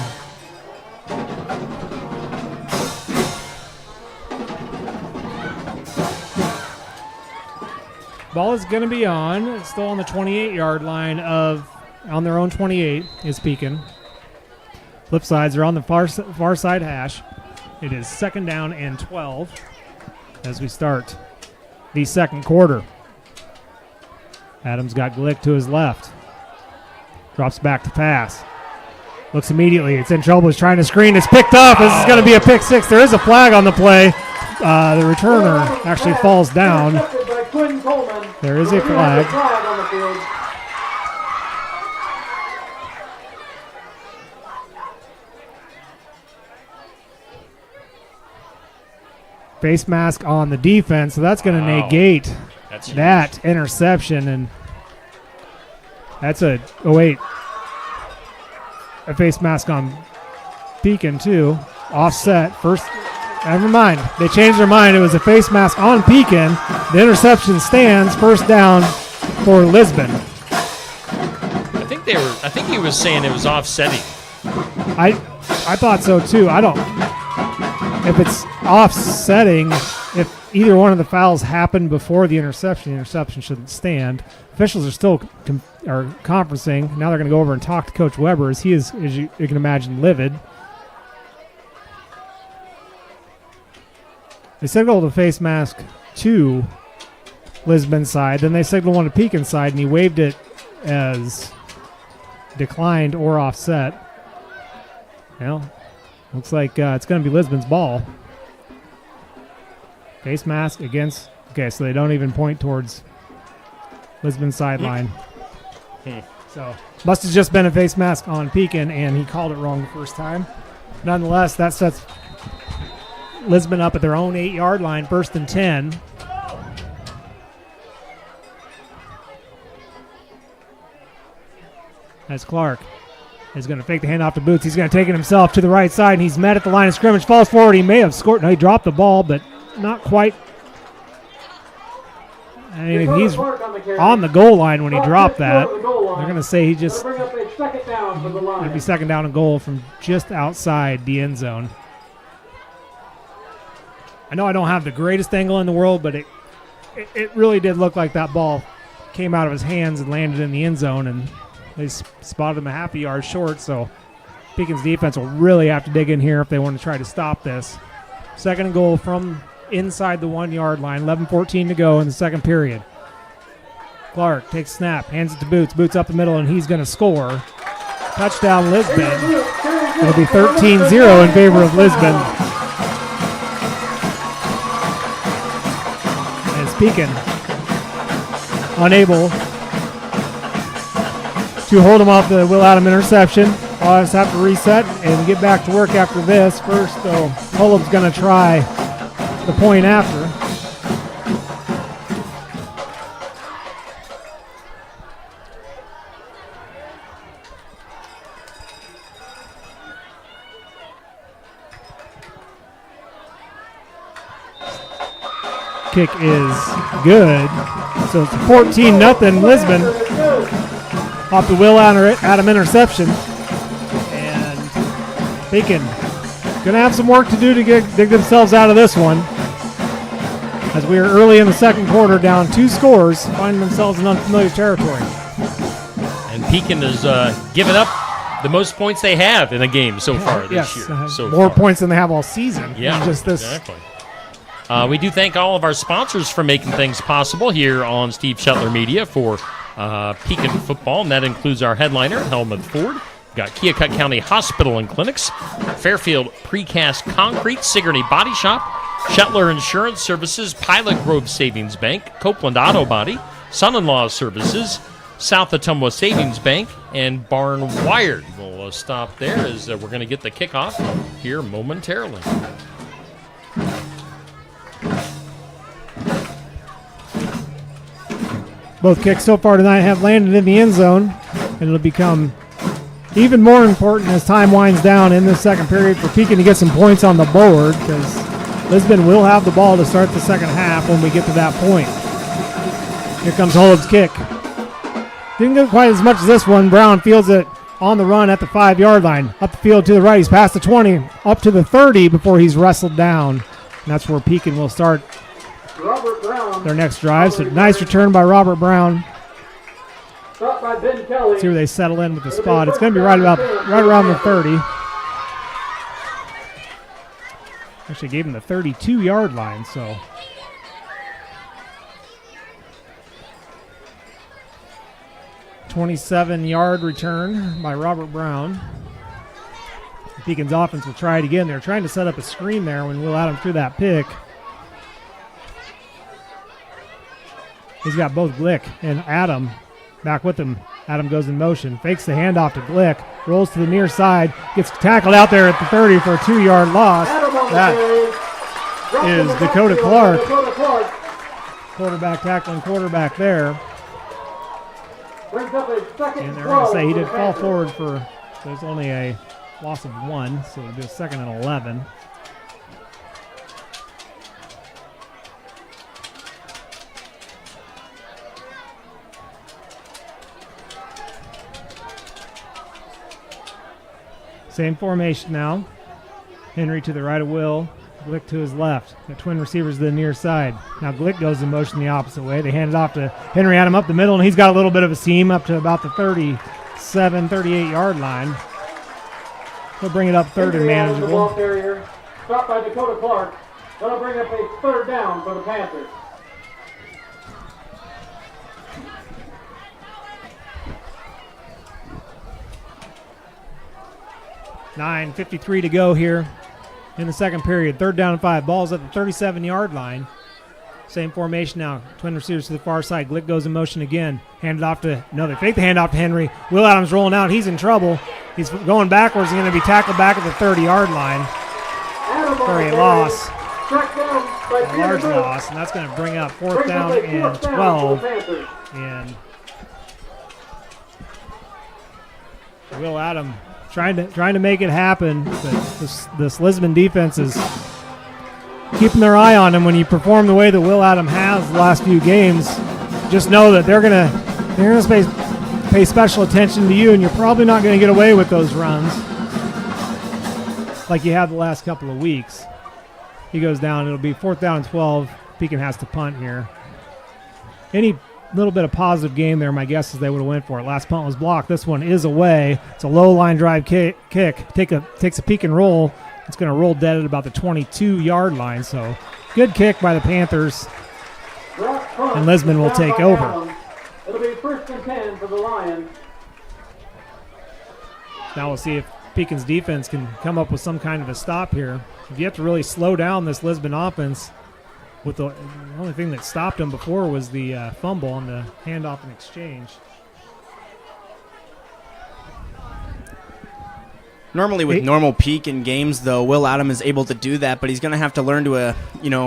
Ball is going to be on. It's still on the 28-yard line on their own 28 is Pekin. Flip sides are on the far side hash. It is second down and 12 as we start the second quarter. Adams got Glick to his left. Drops back to pass. Looks immediately. It's in trouble. He's trying to screen. It's picked up. This is going to be a pick six. There is a flag on the play. The returner actually falls down. There is a flag. Face mask on the defense, so that's going to negate that interception. And that's a face mask on Pekin too. Offset first. Never mind. They changed their mind. It was a face mask on Pekin. The interception stands. First down for Lisbon. I think he was saying it was offsetting. I thought so too. I don't. If it's offsetting, if either one of the fouls happened before the interception shouldn't stand. Officials are still conferencing. Now they're going to go over and talk to Coach Weber, as he is, as you can imagine, livid. They said go to face mask 2 Lisbon side. Then they signaled one to Pekin side, and he waved it as declined or offset. Well, looks like it's going to be Lisbon's ball. Face mask against. Okay, so they don't even point towards Lisbon's sideline. So must have just been a face mask on Pekin, and he called it wrong the first time. Nonetheless, that sets Lisbon up at their own 8-yard line, 1st and 10. As Clark is going to fake the handoff to Boots. He's going to take it himself to the right side, and he's met at the line of scrimmage. Falls forward. He may have scored. No, he dropped the ball, but not quite. I mean, if he's on the goal line when he dropped that, they're going to say he just. It'll be second down and goal from just outside the end zone. I know I don't have the greatest angle in the world, but it really did look like that ball came out of his hands and landed in the end zone, and they spotted him a half a yard short, so Pekin's defense will really have to dig in here if they want to try to stop this. Second and goal from inside the 1-yard line, 11:14 to go in the second period. Clark takes snap, hands it to Boots. Boots up the middle, and he's going to score. Touchdown, Lisbon. It'll be 13-0 in favor of Lisbon. As Pekin unable to hold him off the Will Adam interception. I'll just have to reset and get back to work after this. First, though, Holub's going to try the point after. Kick is good. So it's 14-0 Lisbon off the Will Adam interception. And Pekin going to have some work to do to dig themselves out of this one. As we are early in the second quarter, down 2 scores, finding themselves in unfamiliar territory. And Pekin has given up the most points they have in a game so far this year. More points than they have all season. Yeah, just this. Exactly. We do thank all of our sponsors for making things possible here on Steve Shetler Media for Pekin football, and that includes our headliner, Helmut Ford. We've got Keokuk County Hospital and Clinics, Fairfield Precast Concrete, Sigourney Body Shop, Shetler Insurance Services, Pilot Grove Savings Bank, Copeland Auto Body, Son-in-Law Services, South Ottumwa Savings Bank, and Barn Wired. We'll stop there as we're going to get the kickoff here momentarily. Both kicks so far tonight have landed in the end zone, and it'll become even more important as time winds down in the second period for Pekin to get some points on the board, because Lisbon will have the ball to start the second half when we get to that point. Here comes Holub's kick. Didn't get quite as much as this one. Brown fields it on the run at the 5-yard line. Up the field to the right. He's past the 20, up to the 30 before he's wrestled down. And that's where Pekin will start their next drive. So nice return by Robert Brown. Stop by Ben Kelly. See where they settle in with the spot. It's going to be right around the 30. Actually gave him the 32-yard line, so. $27-yard return by Robert Brown. Pekin's offense will try it again. They're trying to set up a screen there when Will Adam threw that pick. He's got both Glick and Adam back with him. Adam goes in motion, fakes the handoff to Glick, rolls to the near side, gets tackled out there at the 30 for a 2-yard loss. That is Dakota Clark. Quarterback tackling quarterback there. And they're going to say he did fall forward for, so it's only a loss of 1, so it'll be a 2nd and 11. Same formation now. Henry to the right of Will. Glick to his left. The twin receivers to the near side. Now Glick goes in motion the opposite way. They hand it off to Henry, Adam up the middle, and he's got a little bit of a seam up to about the 37, 38-yard line. He'll bring it up third and manageable. Stopped by Dakota Clark. That'll bring up a 3rd down for the Panthers. 9:53 to go here in the second period. 3rd down and 5. Ball's at the 37-yard line. Same formation now. Twin receivers to the far side. Glick goes in motion again. Handed off to, no, they fake the handoff to Henry. Will Adams rolling out. He's in trouble. He's going backwards. He's going to be tackled back at the 30-yard line for a loss. A large loss, and that's going to bring up 4th down and 12. And Will Adams trying to make it happen, but this Lisbon defense is keeping their eye on him. When you perform the way that Will Adams has the last few games, just know that they're gonna pay special attention to you, and you're probably not going to get away with those runs like you have the last couple of weeks. He goes down. It'll be 4th down and 12. Pekin has to punt here. Any little bit of positive game there, my guess is they would have went for it. Last punt was blocked. This one is away. It's a low line drive kick. Takes a Pekin roll. It's going to roll dead at about the 22-yard line. So good kick by the Panthers. And Lisbon will take over. It'll be 1st and 10 for the Lions. Now we'll see if Pekin's defense can come up with some kind of a stop here. If you have to really slow down this Lisbon offense, with the only thing that stopped them before was the fumble on the handoff and exchange. Normally with normal Pekin games, though, Will Adams is able to do that, but he's going to have to learn to,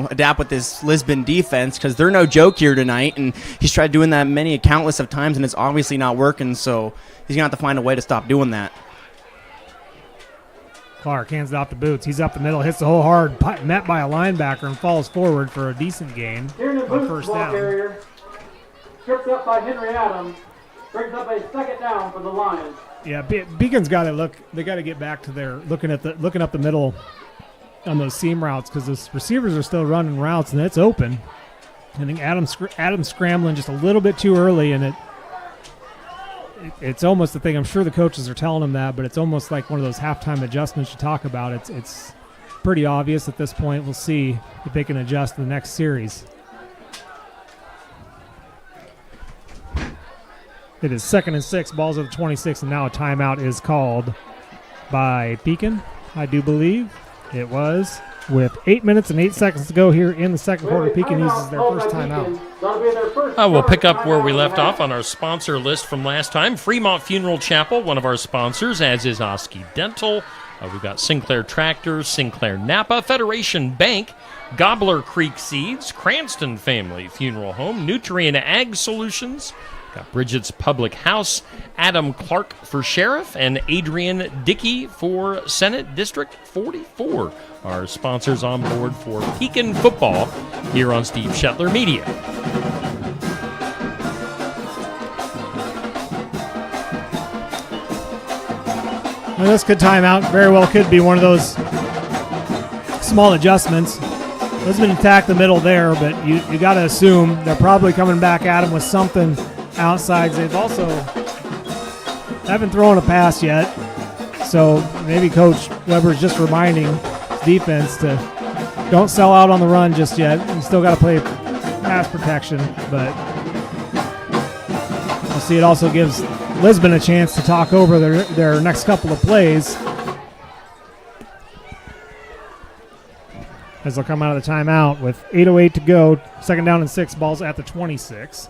adapt with this Lisbon defense because they're no joke here tonight, and he's tried doing that countless of times, and it's obviously not working, so he's going to have to find a way to stop doing that. Clark hands it off to Boots. He's up the middle, hits the hole hard, met by a linebacker, and falls forward for a decent gain on first down. Carrier, tripped up by Henry Adams, brings up a 2nd down for the Lions. Yeah, Beacon's got to look. They got to get back to their looking up the middle on those seam routes because the receivers are still running routes and it's open. I think Adams scrambling just a little bit too early, and it's almost the thing. I'm sure the coaches are telling him that, but it's almost like one of those halftime adjustments you talk about. It's pretty obvious at this point. We'll see if they can adjust the next series. It is 2nd and 6, balls at the 26, and now a timeout is called by Pekin, I do believe. It was. With 8 minutes and 8 seconds to go here in the second quarter, Pekin uses their first timeout. We'll pick up where we left off on our sponsor list from last time. Fremont Funeral Chapel, one of our sponsors, as is Oski Dental. We've got Sinclair Tractors, Sinclair Napa, Federation Bank, Gobbler Creek Seeds, Cranston Family Funeral Home, Nutrient Ag Solutions, got Bridget's Public House, Adam Clark for Sheriff, and Adrian Dickey for Senate District 44. Our sponsors on board for Pekin football here on Steve Shetler Media. Well, this good timeout very well could be one of those small adjustments. Lisbon attacked the middle there, but you got to assume they're probably coming back at him with something outsides. They've also haven't thrown a pass yet, so maybe Coach Weber's just reminding his defense to don't sell out on the run just yet. You still got to play pass protection, but we'll see. It also gives Lisbon a chance to talk over their next couple of plays as they'll come out of the timeout with 8:08 to go. 2nd down and 6, balls at the 26.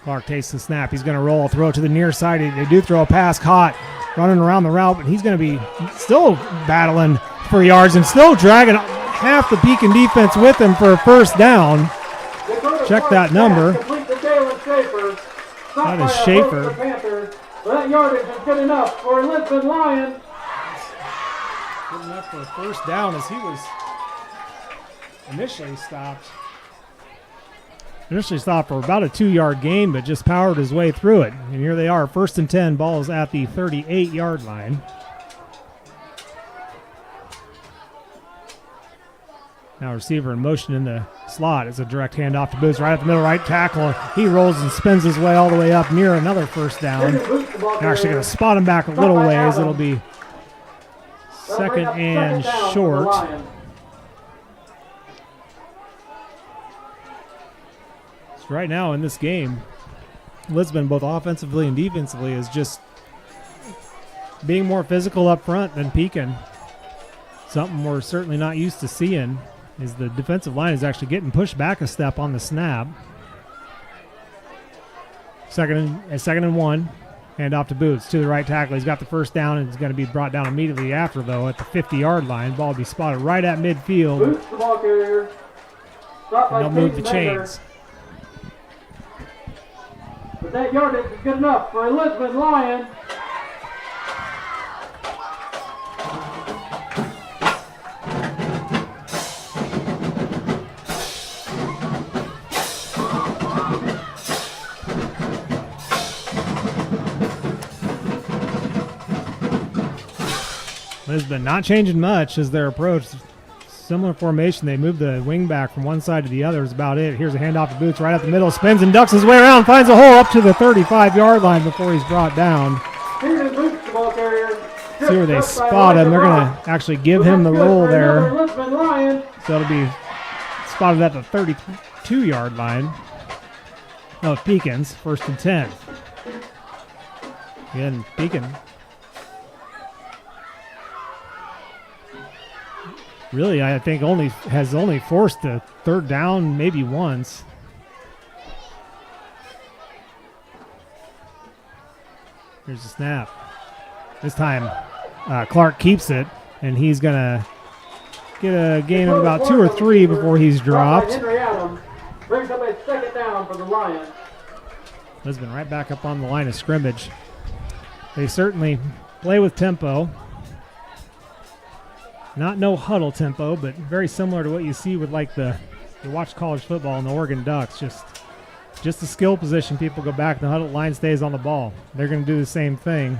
Clark takes the snap. He's going to roll, throw it to the near side. They do throw a pass, caught, running around the route, but he's going to be still battling for yards and still dragging half the Pekin defense with him for a first down. Check that number. That is Schaefer. That yardage is good enough for Lisbon Lions. Good enough for a first down as he was initially stopped. Initially stopped for about a 2-yard gain, but just powered his way through it. And here they are, 1st and 10, balls at the 38-yard line. Now receiver in motion in the slot. It's a direct handoff to Boots right at the middle, right tackle. He rolls and spins his way all the way up near another first down. They're actually going to spot him back a little ways. It'll be 2nd and short. Right now in this game, Lisbon, both offensively and defensively, is just being more physical up front than Pekin. Something we're certainly not used to seeing is the defensive line is actually getting pushed back a step on the snap. Second and 1. Hand off to Boots to the right tackle. He's got the first down and he's going to be brought down immediately after, though, at the 50-yard line. Ball will be spotted right at midfield. Boots the ball carrier. Stop by They'll move the Peyton chains. But that yardage is good enough for a Lisbon Lion. Lisbon not changing much as their approach. Similar formation. They move the wing back from one side to the other is about it. Here's a handoff to Boots right up the middle. Spins and ducks his way around. Finds a hole up to the 35-yard line before he's brought down. Here's Boots the ball carrier. See where they spot him. They're going to actually give him the roll there. So it'll be spotted at the 32-yard line of Pekin's. 1st and 10. Again, Pekin really, I think has only forced a 3rd down maybe once. Here's the snap. This time, Clark keeps it, and he's going to get a gain of about 2 or 3 before he's dropped. Henry Adams brings up a 2nd down for the Lions. Lisbon right back up on the line of scrimmage. They certainly play with tempo. Not no huddle tempo, but very similar to what you see with like you watch college football and the Oregon Ducks. Just the skill position. People go back, the huddle line stays on the ball. They're going to do the same thing.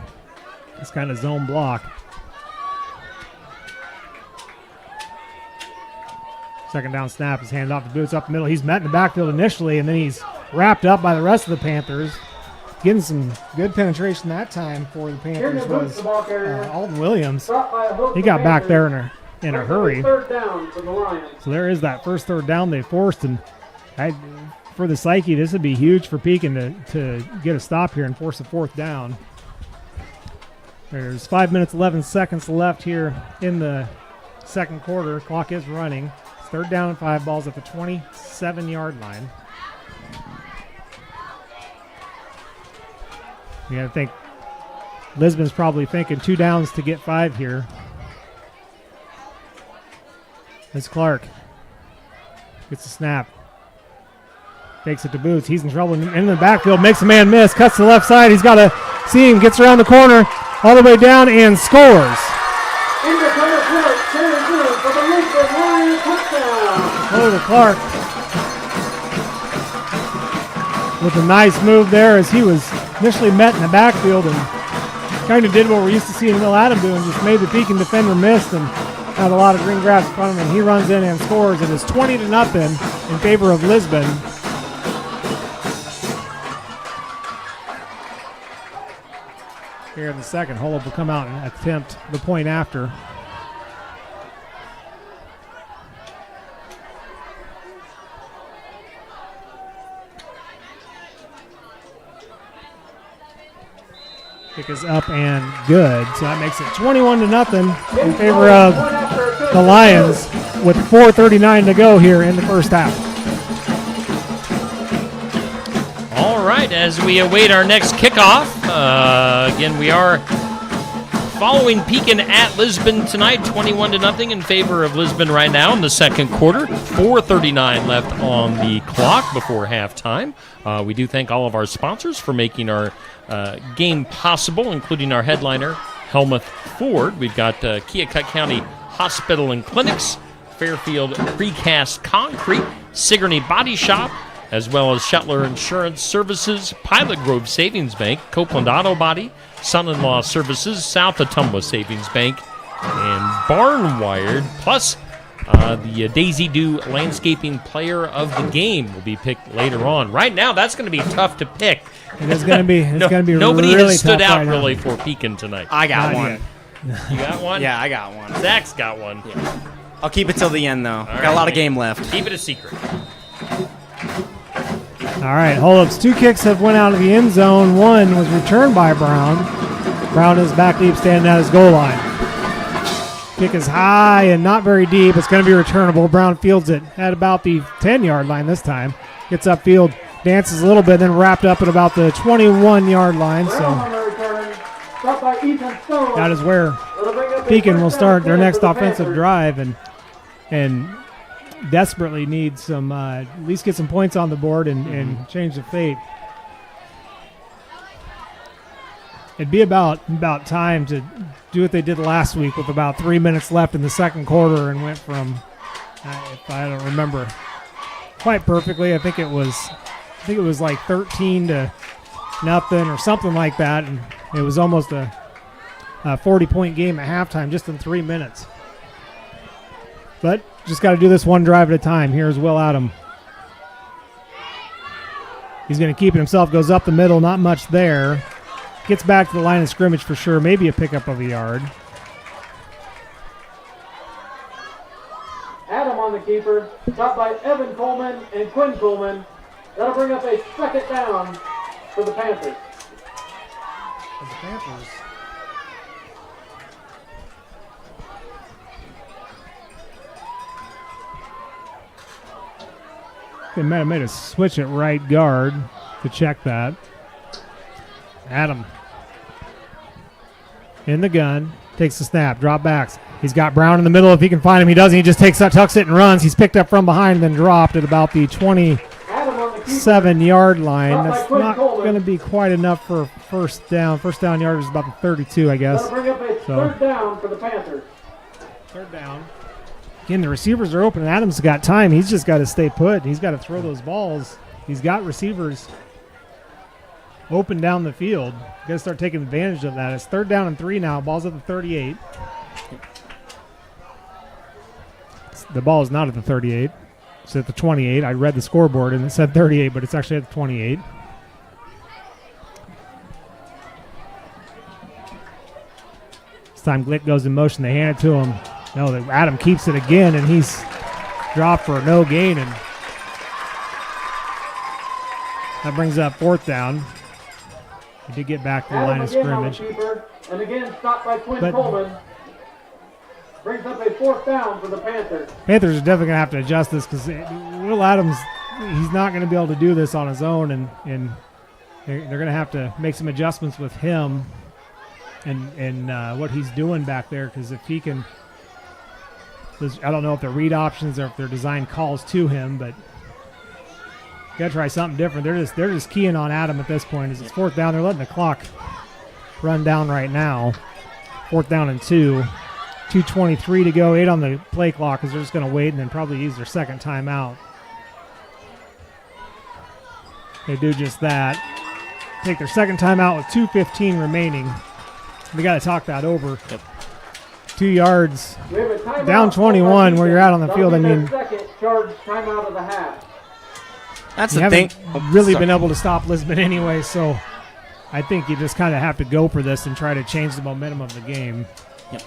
This kind of zone block. 2nd down snap is handed off to Boots up the middle. He's met in the backfield initially, and then he's wrapped up by the rest of the Panthers. Getting some good penetration that time for the Panthers was Alden Williams. He got back there in a hurry. 3rd down for the Lions. So there is that first 3rd down they forced, and for the psyche, this would be huge for Pekin to get a stop here and force a 4th down. There's 5 minutes, 11 seconds left here in the 2nd quarter. Clock is running. It's 3rd down and 5 balls at the 27-yard line. Yeah, I think Lisbon's probably thinking 2 downs to get 5 here. As Clark gets the snap. Takes it to Boots. He's in trouble in the backfield. Makes a man miss. Cuts to the left side. He's got a seam. Gets around the corner. All the way down and scores. Over to Clark. With a nice move there as he was initially met in the backfield and kind of did what we're used to seeing Will Adam do and just made the Pekin defender miss and had a lot of green grass in front of him. He runs in and scores. It is 20-0 in favor of Lisbon. Here in the second, Holub will come out and attempt the point after. Kick is up and good. So that makes it 21-0 in favor of the Lions with 4:39 to go here in the first half. All right, as we await our next kickoff, again, we are following Pekin at Lisbon tonight, 21-0 in favor of Lisbon right now in the 2nd quarter. 4:39 left on the clock before halftime. We do thank all of our sponsors for making our game possible, including our headliner, Helmuth Ford. We've got Keokuk County Hospital and Clinics, Fairfield Precast Concrete, Sigourney Body Shop, as well as Shetler Insurance Services, Pilot Grove Savings Bank, Copeland Auto Body, Son-in-Law Services, South Ottumwa Savings Bank, and Barnwired, plus the Daisy Dew Landscaping Player of the Game will be picked later on. Right now, that's going to be tough to pick. It is going to be. It's going to be nobody really has stood tough out right really now. for Pekin tonight. I got Not one. yet. You got one? Yeah, I got one. Zach's got one. Yeah. I'll keep it till the end, though. All Got right, a lot of man. game left. Keep it a secret. All right, Holup's 2 kicks have went out of the end zone. One was returned by Brown. Brown is back deep, standing at his goal line. Kick is high and not very deep. It's going to be returnable. Brown fields it at about the 10-yard line this time. Gets upfield, dances a little bit, then wrapped up at about the 21-yard line. So that is where Pekin will start their next offensive drive and desperately need some, at least get some points on the board and change the fate. It'd be about time to do what they did last week with about 3 minutes left in the second quarter and went from, if I don't remember quite perfectly, I think it was like 13-0 or something like that, and it was almost a 40-point game at halftime just in 3 minutes. But just got to do this one drive at a time. Here's Will Adam. He's going to keep it himself, goes up the middle, not much there. Gets back to the line of scrimmage for sure, maybe a pickup of a yard. Adam on the keeper, stopped by Evan Coleman and Quinn Coleman. That'll bring up a second down for the Panthers. They might have made a switch at right guard to check that. Adam in the gun, takes the snap, drop backs. He's got Brown in the middle. If he can find him, he doesn't. He just tucks it and runs. He's picked up from behind and then dropped at about the 27-yard line. That's not going to be quite enough for first down. First down yard is about the 32, I guess. That'll bring up a third down for the Panthers. Third down. Again, the receivers are open, and Adams got time. He's just got to stay put. He's got to throw those balls. He's got receivers open down the field. Got to start taking advantage of that. It's third down and 3 now. Ball's at the 38. The ball is not at the 38. It's at the 28. I read the scoreboard, and it said 38, but it's actually at the 28. This time Glick goes in motion. They hand it to him. No, Adam keeps it again, and he's dropped for no gain, and that brings up fourth down. He did get back to the line of scrimmage. And again, stopped by Quinn Coleman. Brings up a fourth down for the Panthers. Panthers are definitely going to have to adjust this because Will Adams, he's not going to be able to do this on his own, and they're going to have to make some adjustments with him and what he's doing back there, because if he can, I don't know if they're read options or if they're design calls to him, but got to try something different. They're just keying on Adam at this point. As it's fourth down, they're letting the clock run down right now. Fourth down and 2. 2:23 to go, 8 on the play clock, because they're just going to wait and then probably use their second timeout. They do just that. Take their second timeout with 2:15 remaining. We got to talk that over. Yep. 2 yards, down 21 where you're at on the field. I mean, second charge timeout of the half. That's you the thing. haven't really been able to stop Lisbon anyway, so I think you just kind of have to go for this and try to change the momentum of the game. Yep.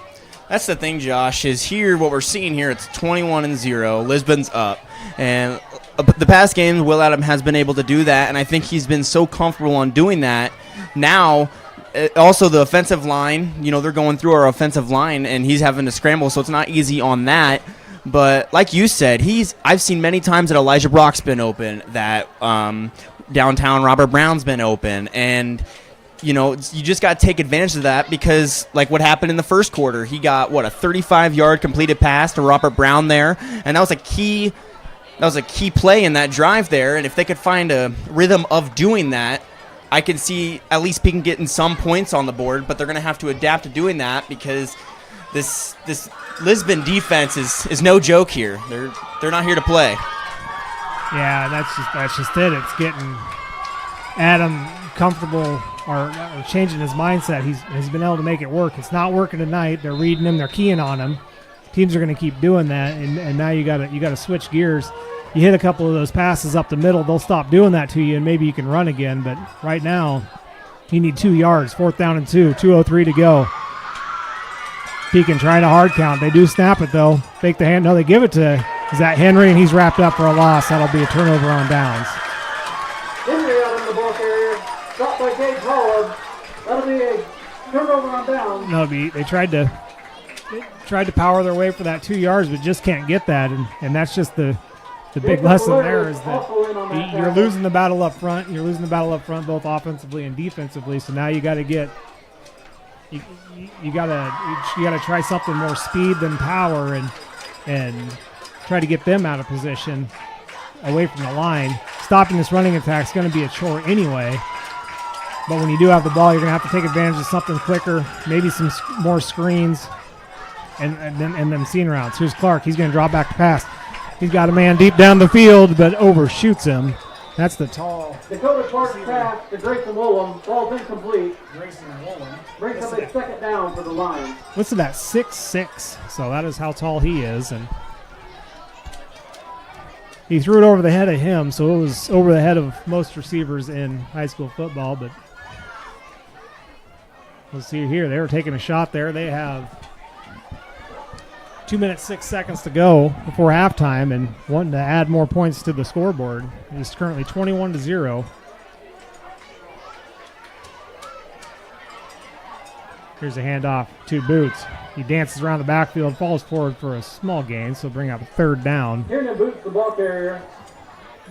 That's the thing, Josh, is here what we're seeing here, it's 21-0. Lisbon's up. And the past games, Will Adam has been able to do that, and I think he's been so comfortable on doing that. Now, also the offensive line, they're going through our offensive line, and he's having to scramble, so it's not easy on that. But like you said, I've seen many times that Elijah Brock's been open, that downtown Robert Brown's been open, and you just got to take advantage of that, because like what happened in the first quarter, he got a 35-yard completed pass to Robert Brown there, and that was a key play in that drive there. And if they could find a rhythm of doing that, I can see at least Pekin getting some points on the board. But they're going to have to adapt to doing that, because this Lisbon defense is no joke here. They're not here to play. Yeah, that's just it. It's getting Adam comfortable or changing his mindset. He's been able to make it work. It's not working tonight. They're reading him. They're keying on him. Teams are going to keep doing that, and now you got to switch gears. You hit a couple of those passes up the middle, they'll stop doing that to you, and maybe you can run again. But right now, you need 2 yards. Fourth down and 2. 2:03 to go. Pekin trying to hard count. They do snap it though. Fake the hand. No, they give it to Henry, and he's wrapped up for a loss. That'll be a turnover on downs. Stop by Gage Holland. That'll be a turnover on down. No, they tried to power their way for that 2 yards, but just can't get that, and that's just the big lesson there is that you're losing the battle up front. You're losing the battle up front, both offensively and defensively. So now you got to get you got to try something more speed than power, and try to get them out of position, away from the line. Stopping this running attack is going to be a chore anyway. But when you do have the ball, you're going to have to take advantage of something quicker, maybe some more screens, and then seam routes. Here's Clark. He's going to drop back to pass. He's got a man deep down the field, but overshoots him. That's the tall. Dakota Clark's pass to Grayson Woolham. Ball's incomplete. Grayson Woolham Brings up a second down for the Lions. Listen to that, 6'6". So that is how tall he is. And he threw it over the head of him, so it was over the head of most receivers in high school football. But let's see here. They were taking a shot there. They have 2 minutes, 6 seconds to go before halftime, and wanting to add more points to the scoreboard. It's currently 21-0. Here's a handoff to Boots. He dances around the backfield, falls forward for a small gain, so bring up a third down. Kieran Boots, the ball carrier.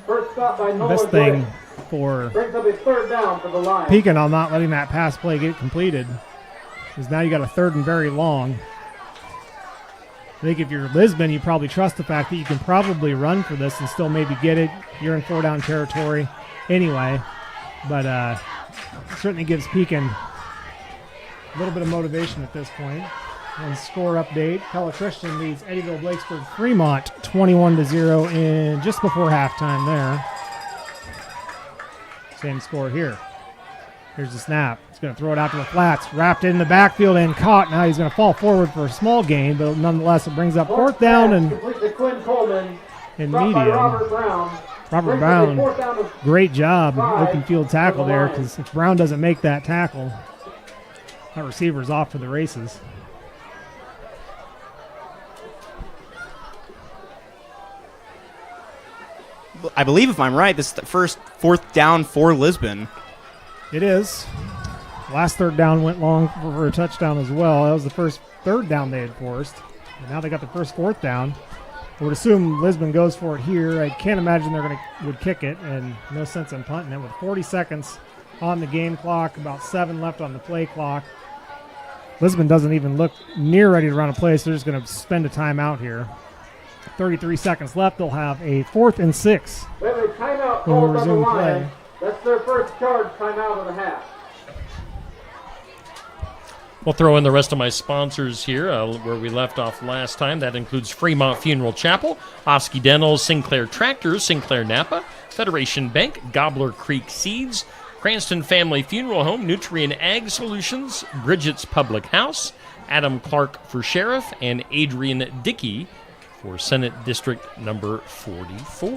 First stop by Nolan. Best thing for brings up a third down for the Lions. Pekin on not letting that pass play get completed is now you got a third and very long. I think if you're Lisbon, you probably trust the fact that you can probably run for this and still maybe get it. You're in 4-down territory anyway, but it certainly gives Pekin a little bit of motivation at this point. And score update, Pella Christian leads Eddyville Blakesburg Fremont 21-0 in just before halftime there. Same score here. Here's the snap. He's going to throw it out to the flats. Wrapped in the backfield and caught. Now he's going to fall forward for a small gain, but nonetheless it brings up fourth down and medium. Robert Brown, great job. Open field tackle there, because if Brown doesn't make that tackle, that receiver's off for the races. I believe, if I'm right, this is the first fourth down for Lisbon. It is. Last third down went long for a touchdown as well. That was the first third down they had forced. And now they got the first fourth down. I would assume Lisbon goes for it here. I can't imagine would kick it, and no sense in punting it. With 40 seconds on the game clock, about 7 left on the play clock. Lisbon doesn't even look near ready to run a play, so they're just going to spend a timeout here. 33 seconds left. They'll have a 4th and 6. We have a timeout called by the Lions. That's their first charge timeout of the half. We'll throw in the rest of my sponsors here where we left off last time. That includes Fremont Funeral Chapel, Oskey Dental, Sinclair Tractors, Sinclair Napa, Federation Bank, Gobbler Creek Seeds, Cranston Family Funeral Home, Nutrien Ag Solutions, Bridget's Public House, Adam Clark for Sheriff, and Adrian Dickey for Senate District number 44.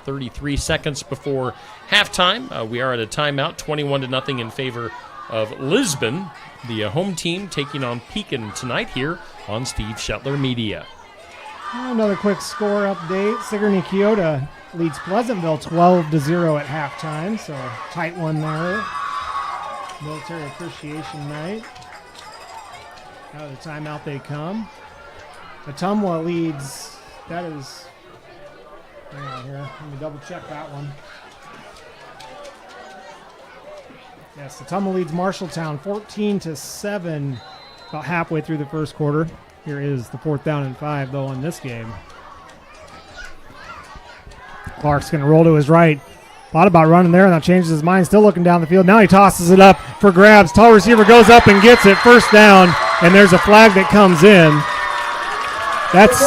33 seconds before halftime. We are at a timeout, 21-0 in favor of Lisbon, the home team taking on Pekin tonight here on Steve Shetler Media. Another quick score update. Sigourney Keota leads Pleasantville 12-0 at halftime, so tight one there. Military Appreciation Night. Out of the timeout they come. Ottumwa leads, that is, hang on here, let me double check that one. Yes, Ottumwa leads Marshalltown 14-7 about halfway through the first quarter. Here is the 4th down and 5 though in this game. Clark's going to roll to his right. Thought about running there and now changes his mind, still looking down the field. Now he tosses it up for grabs. Tall receiver goes up and gets it, first down, and there's a flag that comes in. That's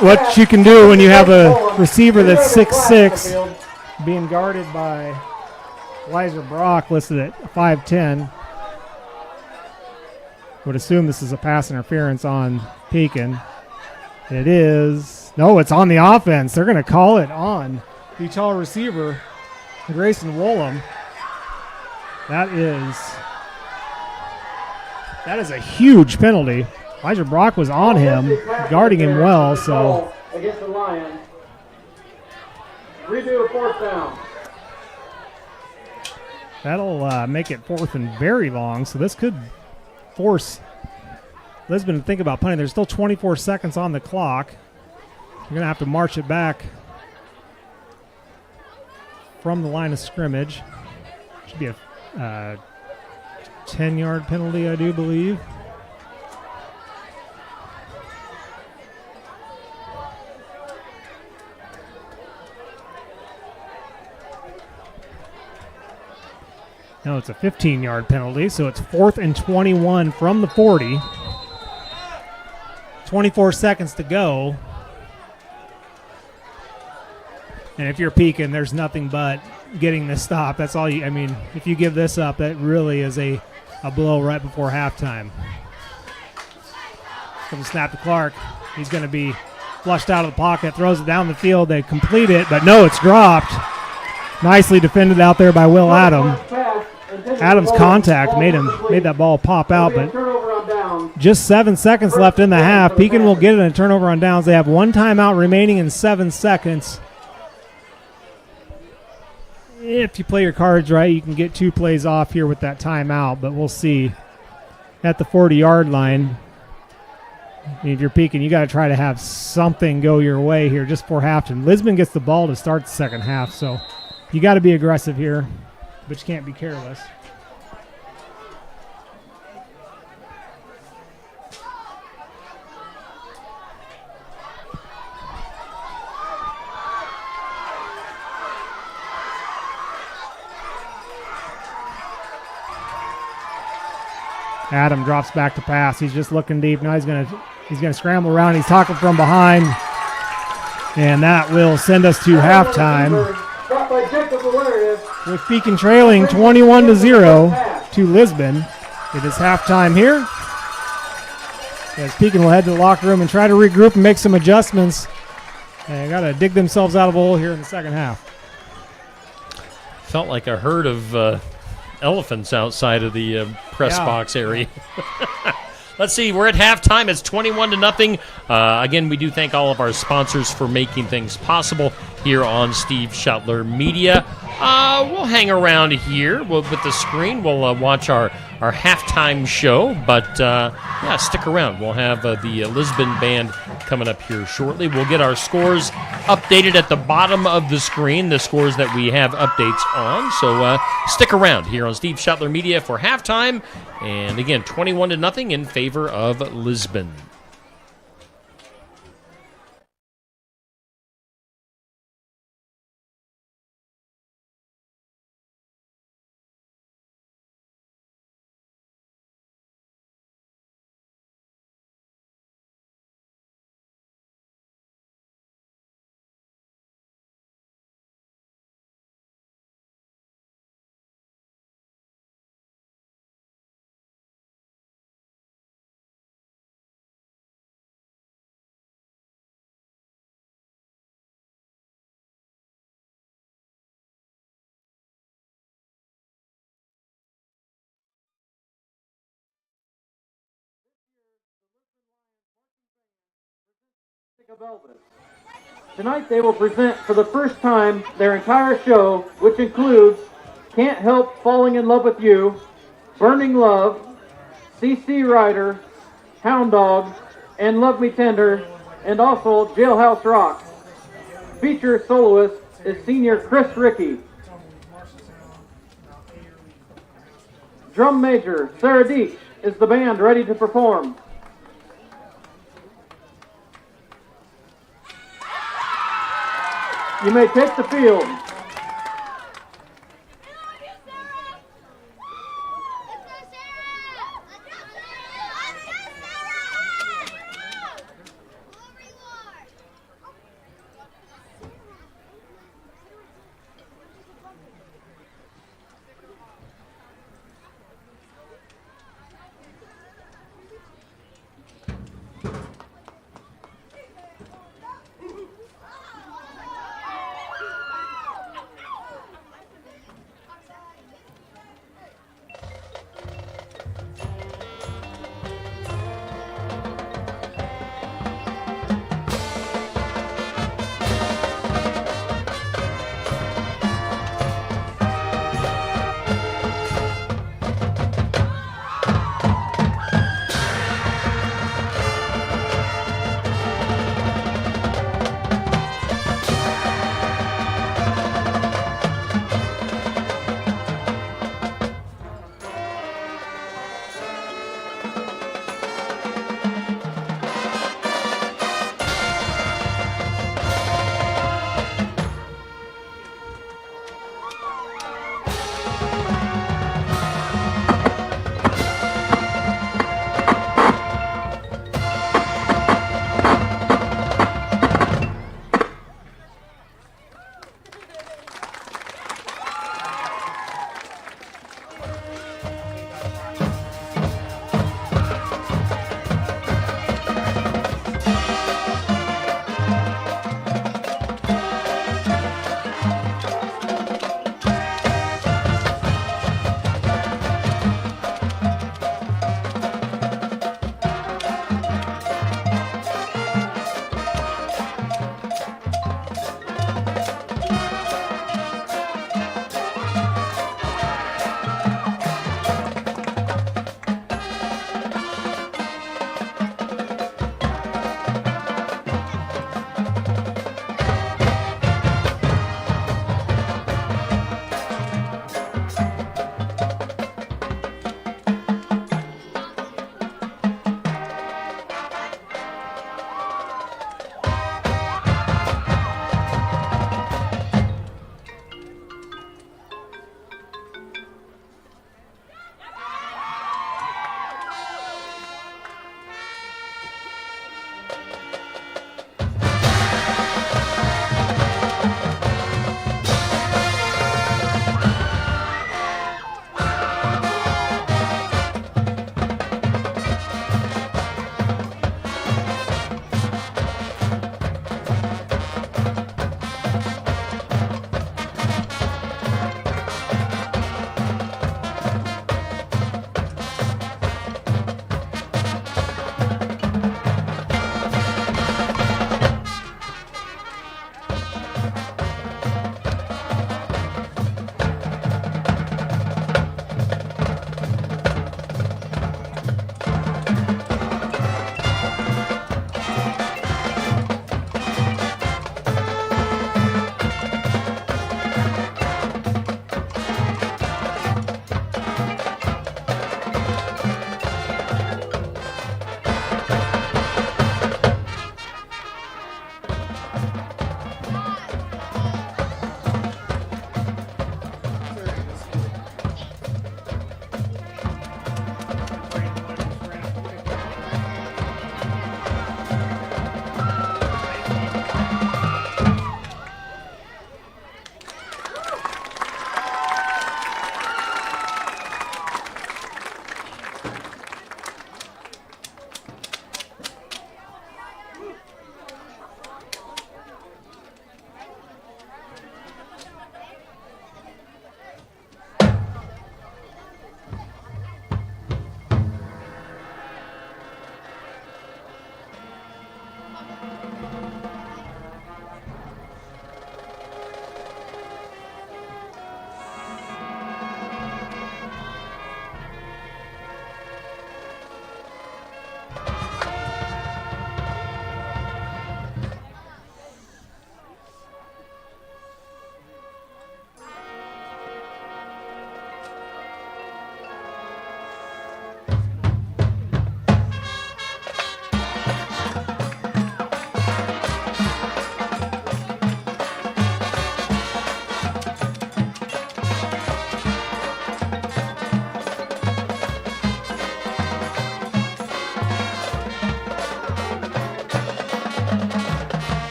what you can do when you have a receiver that's 6'6", being guarded by Weiser Brock, listed at 5'10". Would assume this is a pass interference on Pekin. It is. No, it's on the offense. They're going to call it on the tall receiver, Grayson Woolham. That is a huge penalty. Weiser Brock was on him, guarding him well. So against the Lions. Redo a 4th down. That'll make it 4th and very long, so this could force Lisbon to think about punting. There's still 24 seconds on the clock. You're going to have to march it back from the line of scrimmage. Should be a 10-yard penalty, I do believe. No, it's a 15-yard penalty, so it's 4th and 21 from the 40. 24 seconds to go. And if you're Pekin, there's nothing but getting this stop. That's all you, I mean, if you give this up, that really is a blow right before halftime. Comes snap to Clark. He's going to be flushed out of the pocket, throws it down the field. They complete it, but no, it's dropped. Nicely defended out there by Will Adam. Adam's contact made that ball pop out, but just 7 seconds left in the half. Pekin will get it in a turnover on downs. They have 1 timeout remaining in 7 seconds. If you play your cards right, you can get 2 plays off here with that timeout, but we'll see. At the 40-yard line, if you're Pekin, you got to try to have something go your way here just before halftime. Lisbon gets the ball to start the second half, so you got to be aggressive here, but you can't be careless. Adam drops back to pass. He's just looking deep. Now he's gonna scramble around. He's talking from behind, and that will send us to halftime. With Pekin trailing 21-0 to Lisbon, it is halftime here. As Pekin will head to the locker room and try to regroup and make some adjustments. And got to dig themselves out of a hole here in the second half. Felt like a herd of elephants outside of the press box area. Let's see, we're at halftime. It's 21-0. Again, we do thank all of our sponsors for making things possible here on Steve Shuttler Media. We'll hang around here with the screen. We'll watch our halftime show, but stick around. We'll have the Lisbon band coming up here shortly. We'll get our scores updated at the bottom of the screen, the scores that we have updates on. So stick around here on Steve Shuttler Media for halftime. And again, 21-0 in favor of Lisbon. Tonight they will present for the first time their entire show, which includes Can't Help Falling in Love with You, Burning Love, CC Rider, Hound Dog, and Love Me Tender, and also Jailhouse Rock. Feature soloist is senior Chris Rickey. Drum major Sarah Deach is the band ready to perform. You may take the field.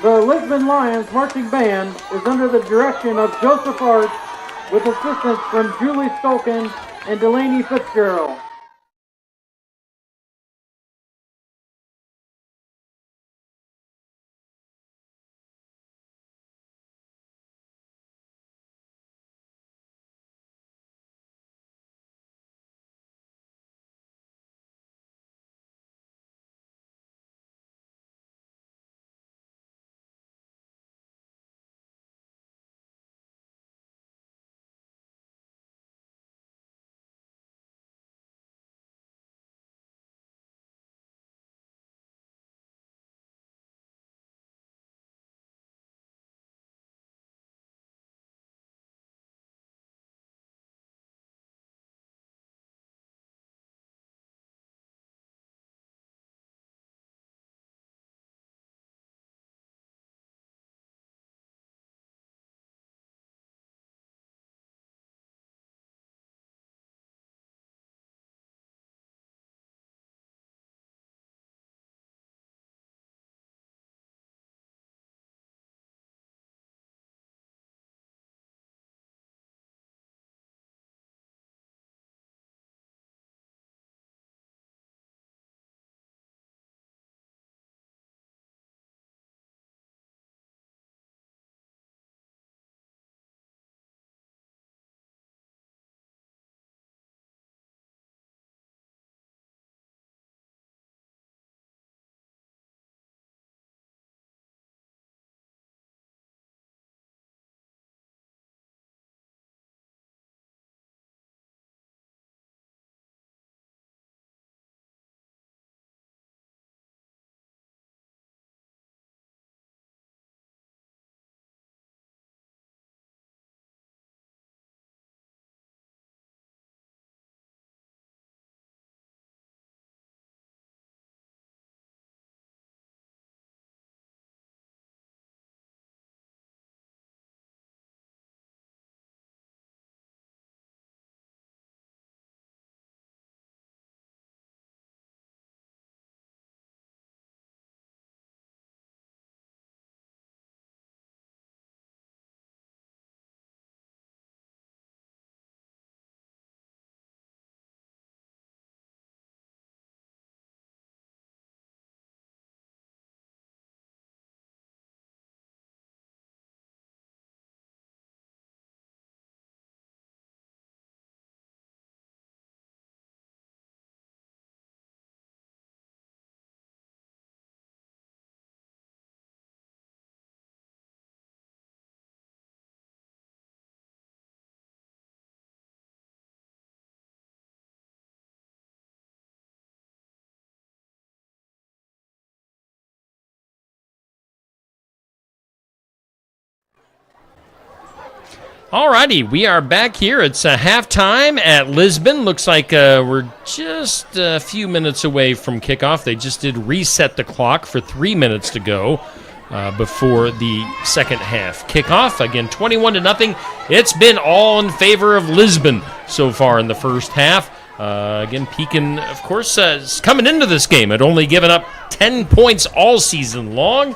The Lisbon Lions Marching Band is under the direction of Joseph Arts with assistance from Julie Stolken and Delaney Fitzgerald. Alrighty, we are back here. It's halftime at Lisbon. Looks like we're just a few minutes away from kickoff. They just did reset the clock for 3 minutes to go before the second half kickoff. Again, 21-0. It's been all in favor of Lisbon so far in the first half. Again, Pekin, of course, is coming into this game had only given up 10 points all season long.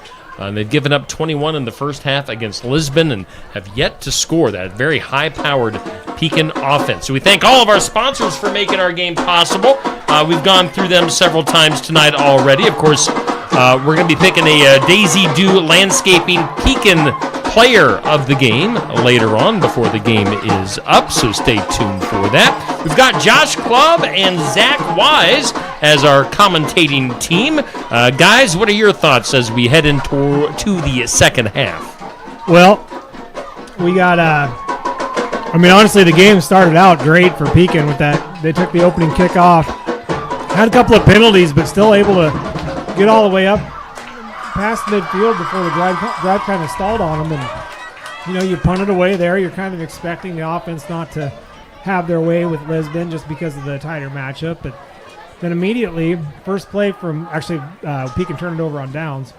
They've given up 21 in the first half against Lisbon and have yet to score that very high-powered Pekin offense. So we thank all of our sponsors for making our game possible. We've gone through them several times tonight already. Of course, we're going to be picking a Daisy Dew Landscaping Pekin player of the game later on before the game is up, so stay tuned for that. We've got Josh Clubb and Zach Wise as our commentating team. Guys, what are your thoughts as we head into the second half? Well, we got, honestly, the game started out great for Pekin with that. They took the opening kickoff, had a couple of penalties, but still able to get all the way up past midfield before the drive kind of stalled on them. And, you punt it away there. You're kind of expecting the offense not to have their way with Lisbon just because of the tighter matchup. But then immediately, first play from, Pekin turned it over on downs.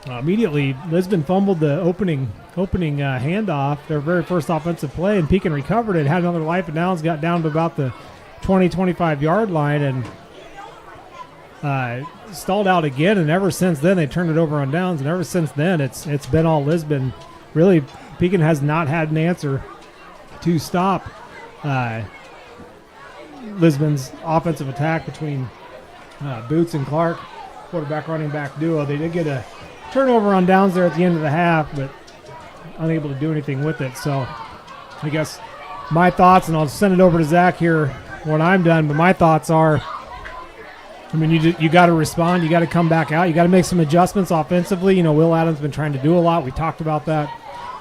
Immediately, Lisbon fumbled the opening handoff, their very first offensive play, and Pekin recovered it, had another life and downs, got down to about the 20-25-yard line, and stalled out again. And ever since then, they turned it over on downs, and ever since then, it's been all Lisbon. Really, Pekin has not had an answer to stop Lisbon's offensive attack between Boots and Clark, quarterback running back duo. They did get a turnover on downs there at the end of the half, but unable to do anything with it. So I guess my thoughts, and I'll send it over to Zach here when I'm done, but my thoughts are, you got to respond. You got to come back out. You got to make some adjustments offensively. Will Adams been trying to do a lot. We talked about that.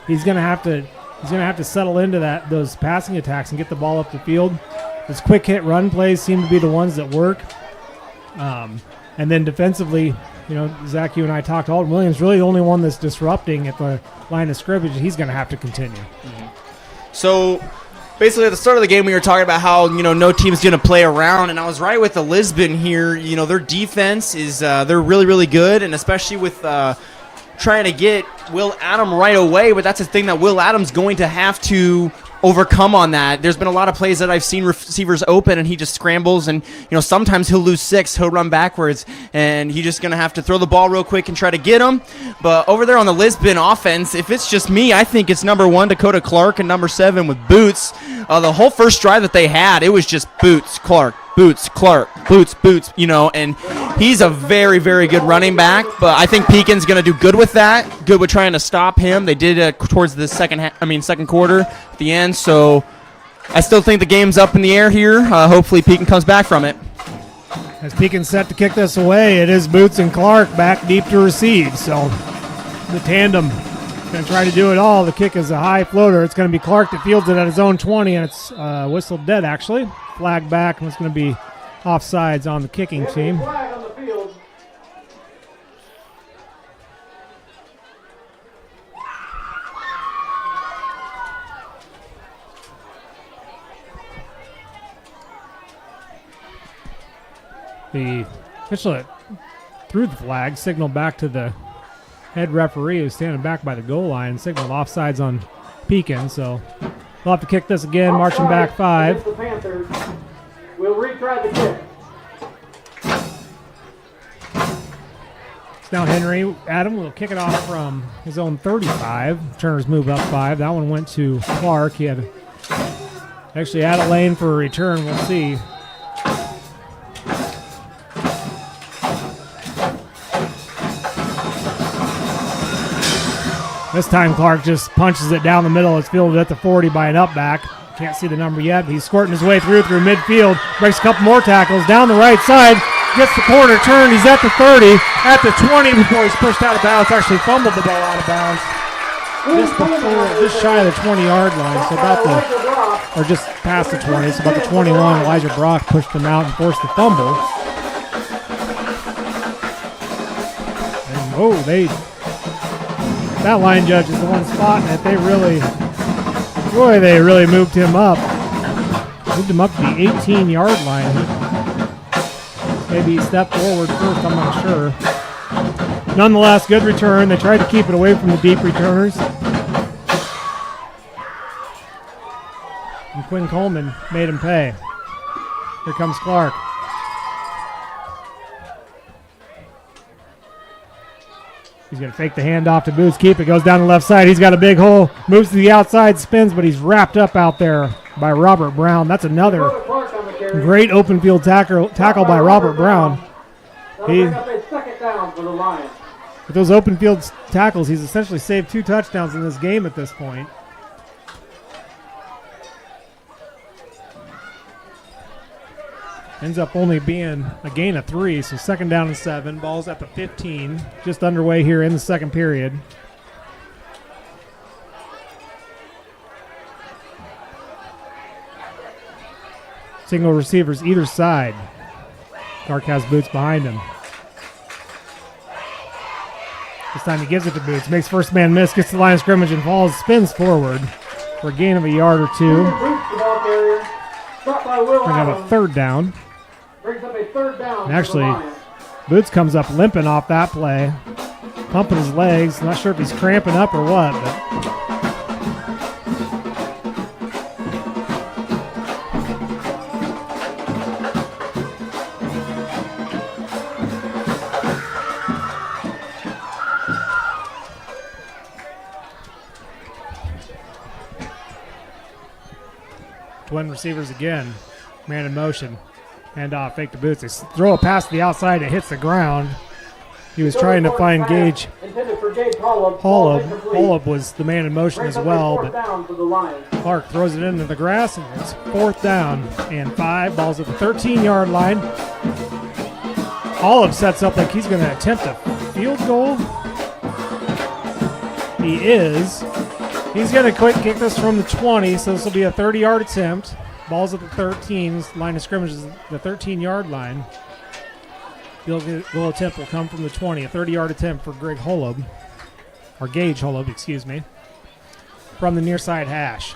He's going to have to settle into those passing attacks and get the ball up the field. His quick hit run plays seem to be the ones that work. And then defensively, Zach, you and I talked. Alton Williams really the only one that's disrupting at the line of scrimmage. He's going to have to continue. Mm-hmm. So basically, at the start of the game, we were talking about how, no team's going to play around, and I was right with the Lisbon here. Their defense is they're really, really good, and especially with trying to get Will Adam right away, but that's a thing that Will Adam's going to have to overcome on that. There's been a lot of plays that I've seen receivers open, and he just scrambles, and sometimes he'll lose 6, he'll run backwards, and he's just going to have to throw the ball real quick and try to get him. But over there on the Lisbon offense, if it's just me, I think it's number 1 Dakota Clark and number 7 with Boots. The whole first drive that they had, it was just Boots, Clark, Boots, Clark, Boots, and he's a very, very good running back, but I think Pekin's going to do good with that, good with trying to stop him. They did towards the second quarter at the end, so I still think the game's up in the air here. Hopefully Pekin comes back from it. As Pekin's set to kick this away, it is Boots and Clark back deep to receive, so the tandem going to try to do it all. The kick is a high floater. It's going to be Clark that fields it at his own 20, and it's whistled dead, actually. Flag back, and it's going to be offsides on the kicking team. Flag on the field. The official that threw the flag signaled back to the head referee who's standing back by the goal line, signaled offsides on Pekin, so we'll have to kick this again, marching back 5. The Panthers will retry the kick. It's now Henry. Adam will kick it off from his own 35. Turner's move up 5. That one went to Clark. He had actually out of lane for a return. We'll see. This time Clark just punches it down the middle. It's fielded at the 40 by an up back. Can't see the number yet, but he's squirting his way through midfield. Breaks a couple more tackles down the right side. Gets the corner turned. He's at the 30, at the 20 before he's pushed out of bounds. Actually fumbled the ball out of bounds. Just shy of the 20-yard line. So just past the 20. So about the 21. Elijah Brock pushed him out and forced the fumble. And that line judge is the one spotting it. They really Boy, they really moved him up. Moved him up to the 18-yard line. Maybe he stepped forward first, I'm not sure. Nonetheless, good return. They tried to keep it away from the deep returners. And Quinn Coleman made him pay. Here comes Clark. He's going to fake the handoff to Boots. Keep it. Goes down the left side. He's got a big hole. Moves to the outside. Spins, but he's wrapped up out there by Robert Brown. That's another great open field tackle by Robert Brown. With those open field tackles, he's essentially saved 2 touchdowns in this game at this point. Ends up only being a gain of 3, so 2nd down and 7. Ball's at the 15, just underway here in the second period. Single receivers either side. Clark has Boots behind him. This time he gives it to Boots. Makes first man miss, gets to the line of scrimmage and falls, spins forward for a gain of a yard or 2. We're going to have a 3rd down. Brings up a 3rd down. And actually, Boots comes up limping off that play, pumping his legs. Not sure if he's cramping up or what, but twin receivers again. Man in motion. And fake to Boots. They throw a pass to the outside. It hits the ground. He was trying to find Gage Holub was the man in motion as well. But Clark throws it into the grass, and it's 4th down and 5. Ball's at the 13-yard line. Holub sets up like he's going to attempt a field goal. He is. He's going to quick kick this from the 20, so this will be a 30-yard attempt. Ball's at the 13. Line of scrimmage is the 13-yard line. Field goal attempt will come from the 20. A 30-yard attempt for Gage Holub, excuse me, from the near side hash.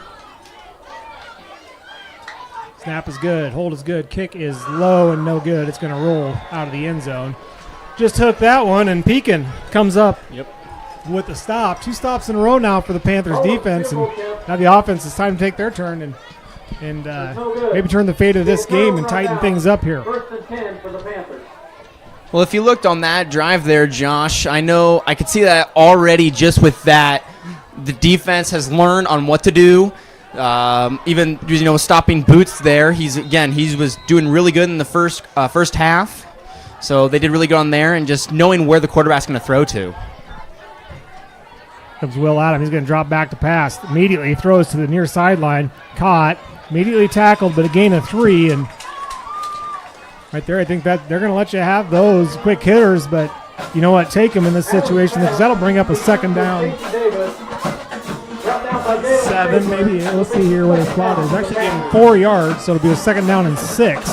Snap is good. Hold is good. Kick is low and no good. It's going to roll out of the end zone. Just took that one, and Pekin comes up with the stop. 2 stops in a row now for the Panthers defense, and now the offense is time to take their turn and maybe turn the fate of this game and tighten things up here. 1st and 10 for the Panthers. Well, if you looked on that drive there, Josh, I know I could see that already just with that. The defense has learned on what to do. Even stopping Boots there. He was doing really good in the first half. So they did really good on there, and just knowing where the quarterback's going to throw to. Comes Will Adam. He's going to drop back to pass. Immediately he throws to the near sideline. Caught. Immediately tackled, but a gain of 3. And right there, I think that they're going to let you have those quick hitters, but you know what? Take them in this situation because that'll bring up a 2nd down. 7, maybe. Let's see here what his plot is. Actually getting 4 yards, so it'll be a 2nd down and 6.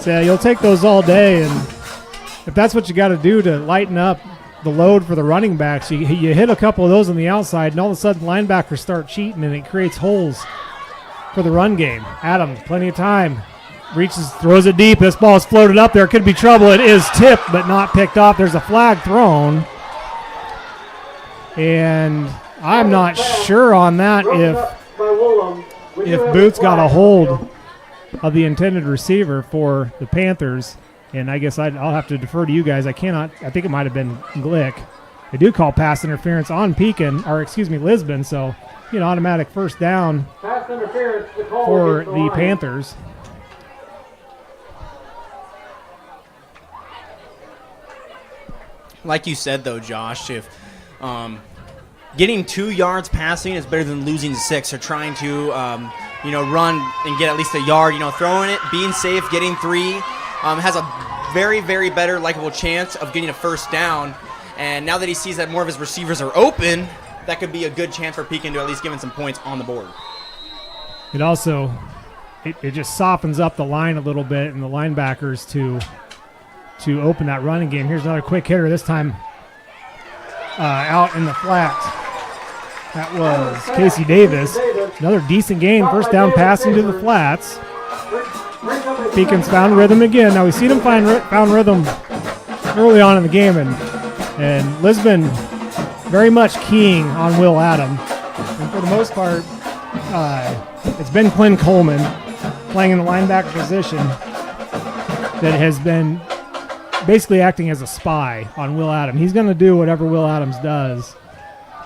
So you'll take those all day, and if that's what you got to do to lighten up the load for the running backs, you hit a couple of those on the outside, and all of a sudden linebackers start cheating, and it creates holes for the run game. Adam, plenty of time. Reaches, throws it deep. This ball is floated up there. Could be trouble. It is tipped, but not picked off. There's a flag thrown. And I'm not sure on that if Boots got a hold of the intended receiver for the Panthers. And I guess I'll have to defer to you guys. I think it might have been Glick. They do call pass interference on Lisbon. So, automatic 1st down for the Panthers. Like you said, though, Josh, if getting 2 yards passing is better than losing 6 or trying to, run and get at least a yard, throwing it, being safe, getting 3. Has a very, very better likable chance of getting a 1st down. And now that he sees that more of his receivers are open, that could be a good chance for Pekin to at least give him some points on the board. It also, it just softens up the line a little bit and the linebackers to open that running game. Here's another quick hitter, this time out in the flat. That was Casey Davis. Another decent game. First down passing to the flats. Pekin's found rhythm again. Now we've seen him found rhythm early on in the game, and Lisbon very much keying on Will Adam. And for the most part, it's been Quinn Coleman playing in the linebacker position that has been basically acting as a spy on Will Adam. He's going to do whatever Will Adams does,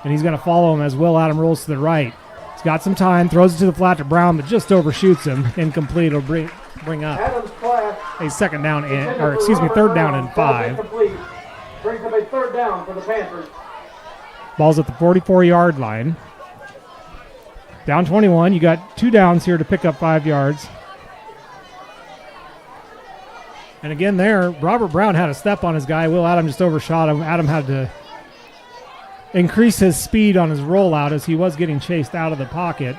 and he's going to follow him as Will Adam rolls to the right. He's got some time, throws it to the flat to Brown, but just overshoots him. Incomplete. It'll bring up a third down and 5. Brings up a third down for the Panthers. Ball's at the 44-yard line. Down 21. You got 2 downs here to pick up 5 yards. And again there, Robert Brown had a step on his guy. Will Adam just overshot him. Adam had to increase his speed on his rollout as he was getting chased out of the pocket,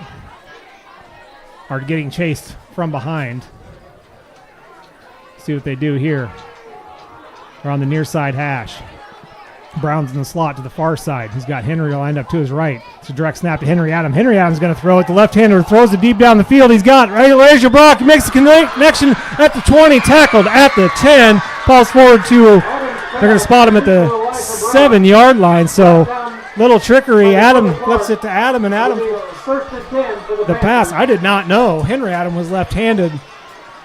or getting chased from behind. See what they do here. They're on the near side hash. Brown's in the slot to the far side. He's got Henry lined up to his right. It's a direct snap to Henry Adam. Henry Adam's going to throw it. The left-hander throws it deep down the field. He's got Elijah Brock. He makes the connection at the 20, tackled at the 10. Falls forward to, they're going to spot him at the 7-yard line. So little trickery. Adam flips it to Adam, and Adam, the pass. I did not know Henry Adam was left-handed.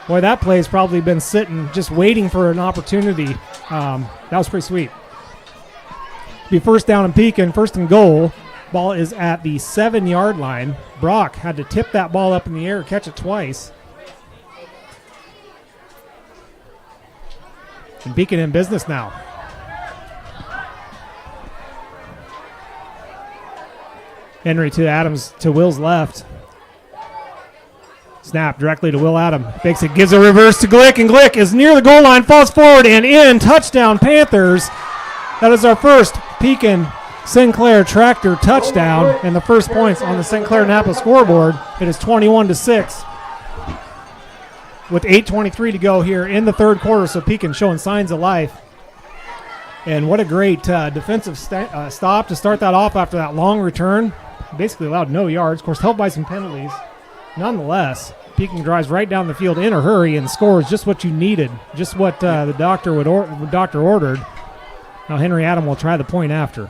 Boy, that play's probably been sitting just waiting for an opportunity. That was pretty sweet. Be first down in Pekin, first and goal. Ball is at the 7-yard line. Brock had to tip that ball up in the air, catch it twice. And Pekin in business now. Henry to Adams, to Will's left. Snap directly to Will Adam. Fakes it, gives a reverse to Glick, and Glick is near the goal line, falls forward and in. Touchdown, Panthers. That is our first Pekin Sinclair Tractor touchdown and the first points on the Sinclair Napa scoreboard. It is 21-6 with 8:23 to go here in the third quarter, so Pekin showing signs of life. And what a great defensive stop to start that off after that long return. Basically allowed no yards, of course, helped by some penalties. Nonetheless, Pekin drives right down the field in a hurry and scores just what you needed, just what the doctor ordered. Now Henry Adam will try the point after.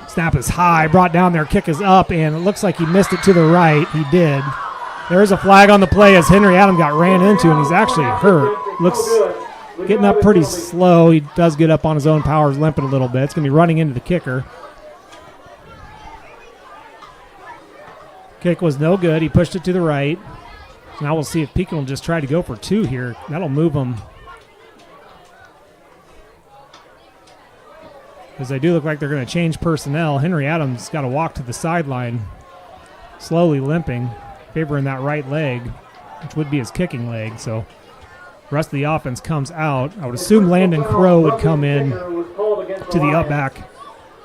Snap is high, brought down there, kick is up, and it looks like he missed it to the right. He did. There's a flag on the play as Henry Adam got ran into, and he's actually hurt. Looks getting up pretty slow. He does get up on his own powers, limping a little bit. It's going to be running into the kicker. Kick was no good. He pushed it to the right. Now we'll see if Pekin will just try to go for 2 here. That'll move them. Because they do look like they're going to change personnel. Henry Adams got to walk to the sideline, slowly limping, favoring that right leg, which would be his kicking leg. So the rest of the offense comes out. I would assume Landon Crow would come in to the up back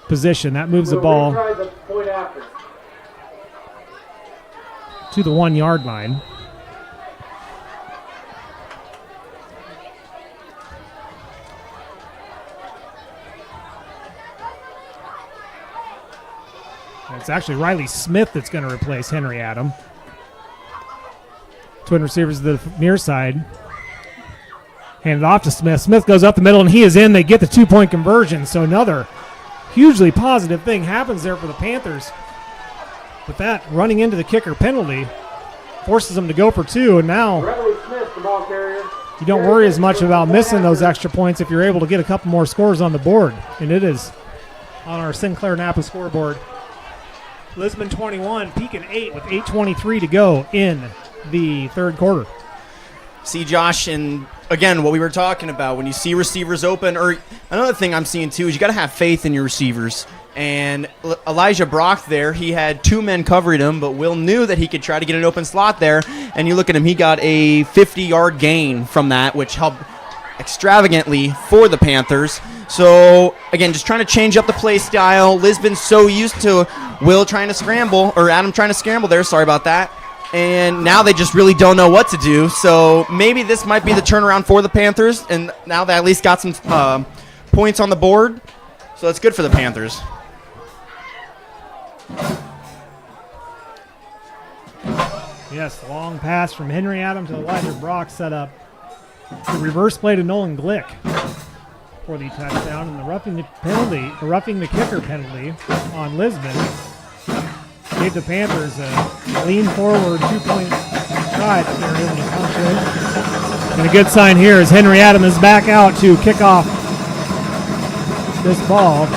position. That moves the ball to the 1-yard line. It's actually Riley Smith that's going to replace Henry Adam. Twin receivers to the near side. Handed off to Smith. Smith goes up the middle, and he is in. They get the 2-point conversion. So another hugely positive thing happens there for the Panthers. With that, running into the kicker penalty forces them to go for 2, and now you don't worry as much about missing those extra points if you're able to get a couple more scores on the board. And it is on our Sinclair Napa scoreboard. Lisbon 21, Pekin 8 with 8:23 to go in the third quarter. See, Josh, and again, what we were talking about, when you see receivers open, or another thing I'm seeing too is you got to have faith in your receivers. And Elijah Brock there, he had 2 men covering him, but Will knew that he could try to get an open slot there. And you look at him, he got a 50-yard gain from that, which helped extravagantly for the Panthers. So, again, just trying to change up the play style. Lisbon's so used to Will trying to scramble, or Adam trying to scramble there, sorry about that. And now they just really don't know what to do. So maybe this might be the turnaround for the Panthers, and now they at least got some points on the board. So that's good for the Panthers. Yes, long pass from Henry Adam to Elijah Brock set up the reverse play to Nolan Glick for the touchdown, and the roughing the kicker penalty on Lisbon gave the Panthers a lean forward 2-point try that they were able to punch in. And a good sign here is Henry Adam is back out to kick off this ball.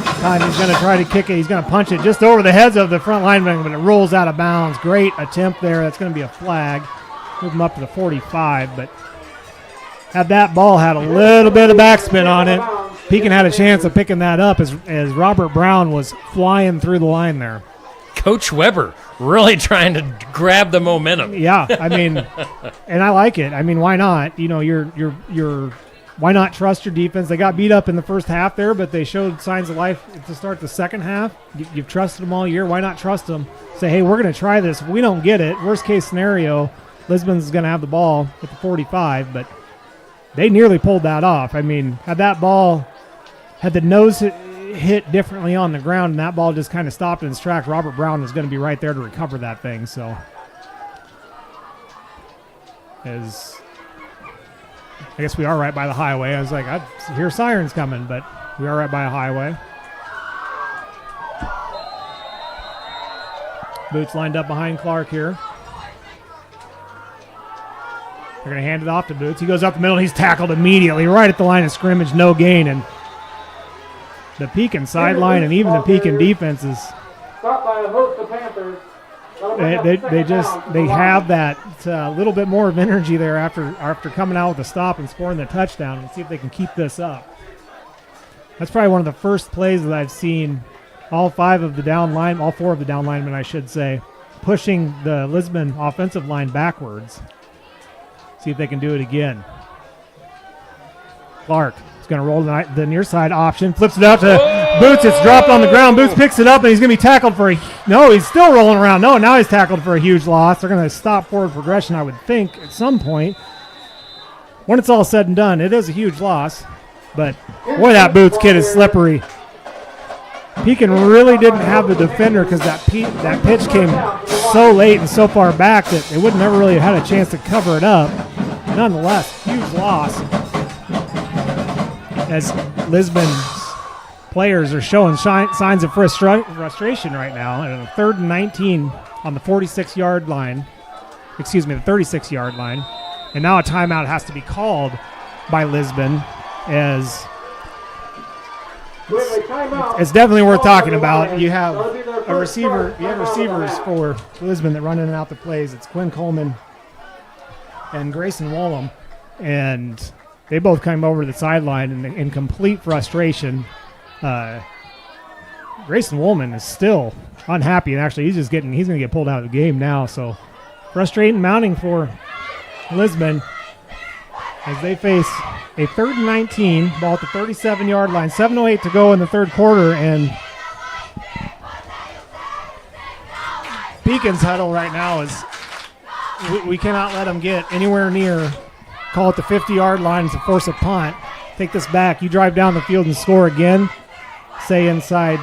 This time he's going to try to kick it. He's going to punch it just over the heads of the front linemen, but it rolls out of bounds. Great attempt there. That's going to be a flag. Move him up to the 45, but had that ball had a little bit of backspin on it, Pekin had a chance of picking that up as Robert Brown was flying through the line there. Coach Weber really trying to grab the momentum. Yeah, I mean, and I like it. I mean, why not? You know, you're why not trust your defense? They got beat up in the first half there, but they showed signs of life to start the second half. You've trusted them all year. Why not trust them? Say, hey, we're going to try this. If we don't get it, worst case scenario, Lisbon's going to have the ball at the 45, but they nearly pulled that off. I mean, had the nose hit differently on the ground and that ball just kind of stopped in its tracks, Robert Brown was going to be right there to recover that thing. So, I guess we are right by the highway. I was like, I hear sirens coming, but we are right by a highway. Boots lined up behind Clark here. They're going to hand it off to Boots. He goes up the middle. He's tackled immediately right at the line of scrimmage. No gain. And the Pekin sideline and even the Pekin defense is Stopped by a host of Panthers. they have that little bit more of energy there after coming out with a stop and scoring the touchdown, and see if they can keep this up. That's probably one of the first plays that I've seen all four of the down linemen, I should say, pushing the Lisbon offensive line backwards. See if they can do it again. Clark is going to roll the near side option, flips it out to Boots. It's dropped on the ground. Boots picks it up, and he's going to be tackled he's still rolling around. No, now he's tackled for a huge loss. They're going to stop forward progression, I would think, at some point. When it's all said and done, it is a huge loss. But, boy, that Boots kid is slippery. Pekin really didn't have the defender because that pitch came so late and so far back that they would never really have had a chance to cover it up. Nonetheless, huge loss as Lisbon's players are showing signs of frustration right now. And a 3rd and 19 on the 46-yard line. The 36-yard line. And now a timeout has to be called by Lisbon as it's definitely worth talking about. You have receivers for Lisbon that run in and out the plays. It's Quinn Coleman and Grayson Wollum, and they both came over to the sideline in complete frustration. Grayson Wollman is still unhappy, and actually he's going to get pulled out of the game now. So frustrating mounting for Lisbon as they face a 3rd and 19, ball at the 37-yard line, 7:08 to go in the third quarter, and Pekin's huddle right now is we cannot let them get anywhere near, call it the 50-yard line to force a punt. Take this back. You drive down the field and score again, say inside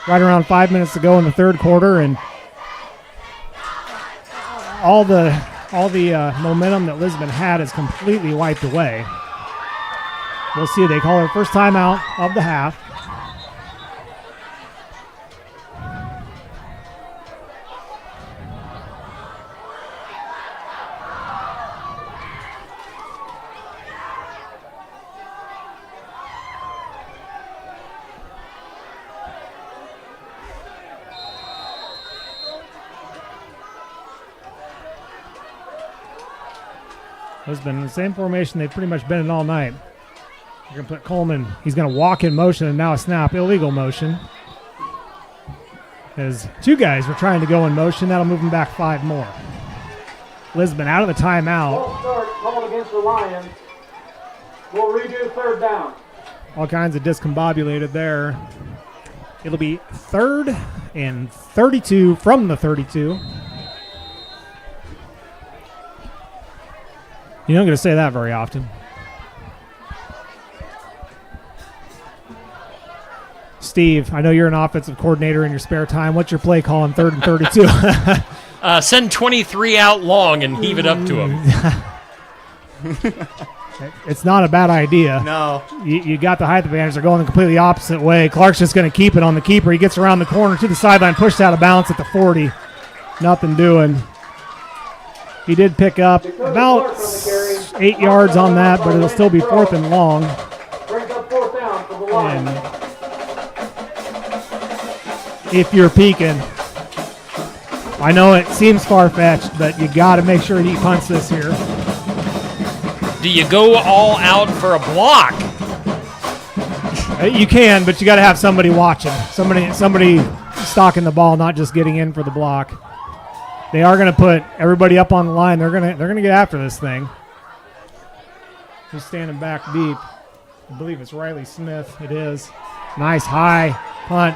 right around 5 minutes to go in the third quarter, and all the momentum that Lisbon had is completely wiped away. We'll see. They call their first timeout of the half. Lisbon in the same formation they've pretty much been in all night. You're going to put Coleman. He's going to walk in motion, and now a snap, illegal motion. As two guys were trying to go in motion, that'll move them back 5 more. Lisbon out of the timeout. False start called against the Lions. We'll redo 3rd down. All kinds of discombobulated there. It'll be 3rd and 32 from the 32. You don't get to say that very often. Steve, I know you're an offensive coordinator in your spare time. What's your play call on 3rd and 32? Send 23 out long and heave it up to him. It's not a bad idea. No. You got the height advantage. They're going the completely opposite way. Clark's just going to keep it on the keeper. He gets around the corner to the sideline, pushed out of bounds at the 40. Nothing doing. He did pick up about 8 yards on that, but it'll still be 4th and long. Brings up 4th down for the Lions. And if you're Pekin, I know it seems far-fetched, but you got to make sure he punts this here. Do you go all out for a block? You can, but you got to have somebody watching. Somebody stalking the ball, not just getting in for the block. They are going to put everybody up on the line. They're going to get after this thing. He's standing back deep. I believe it's Riley Smith. It is. Nice high punt.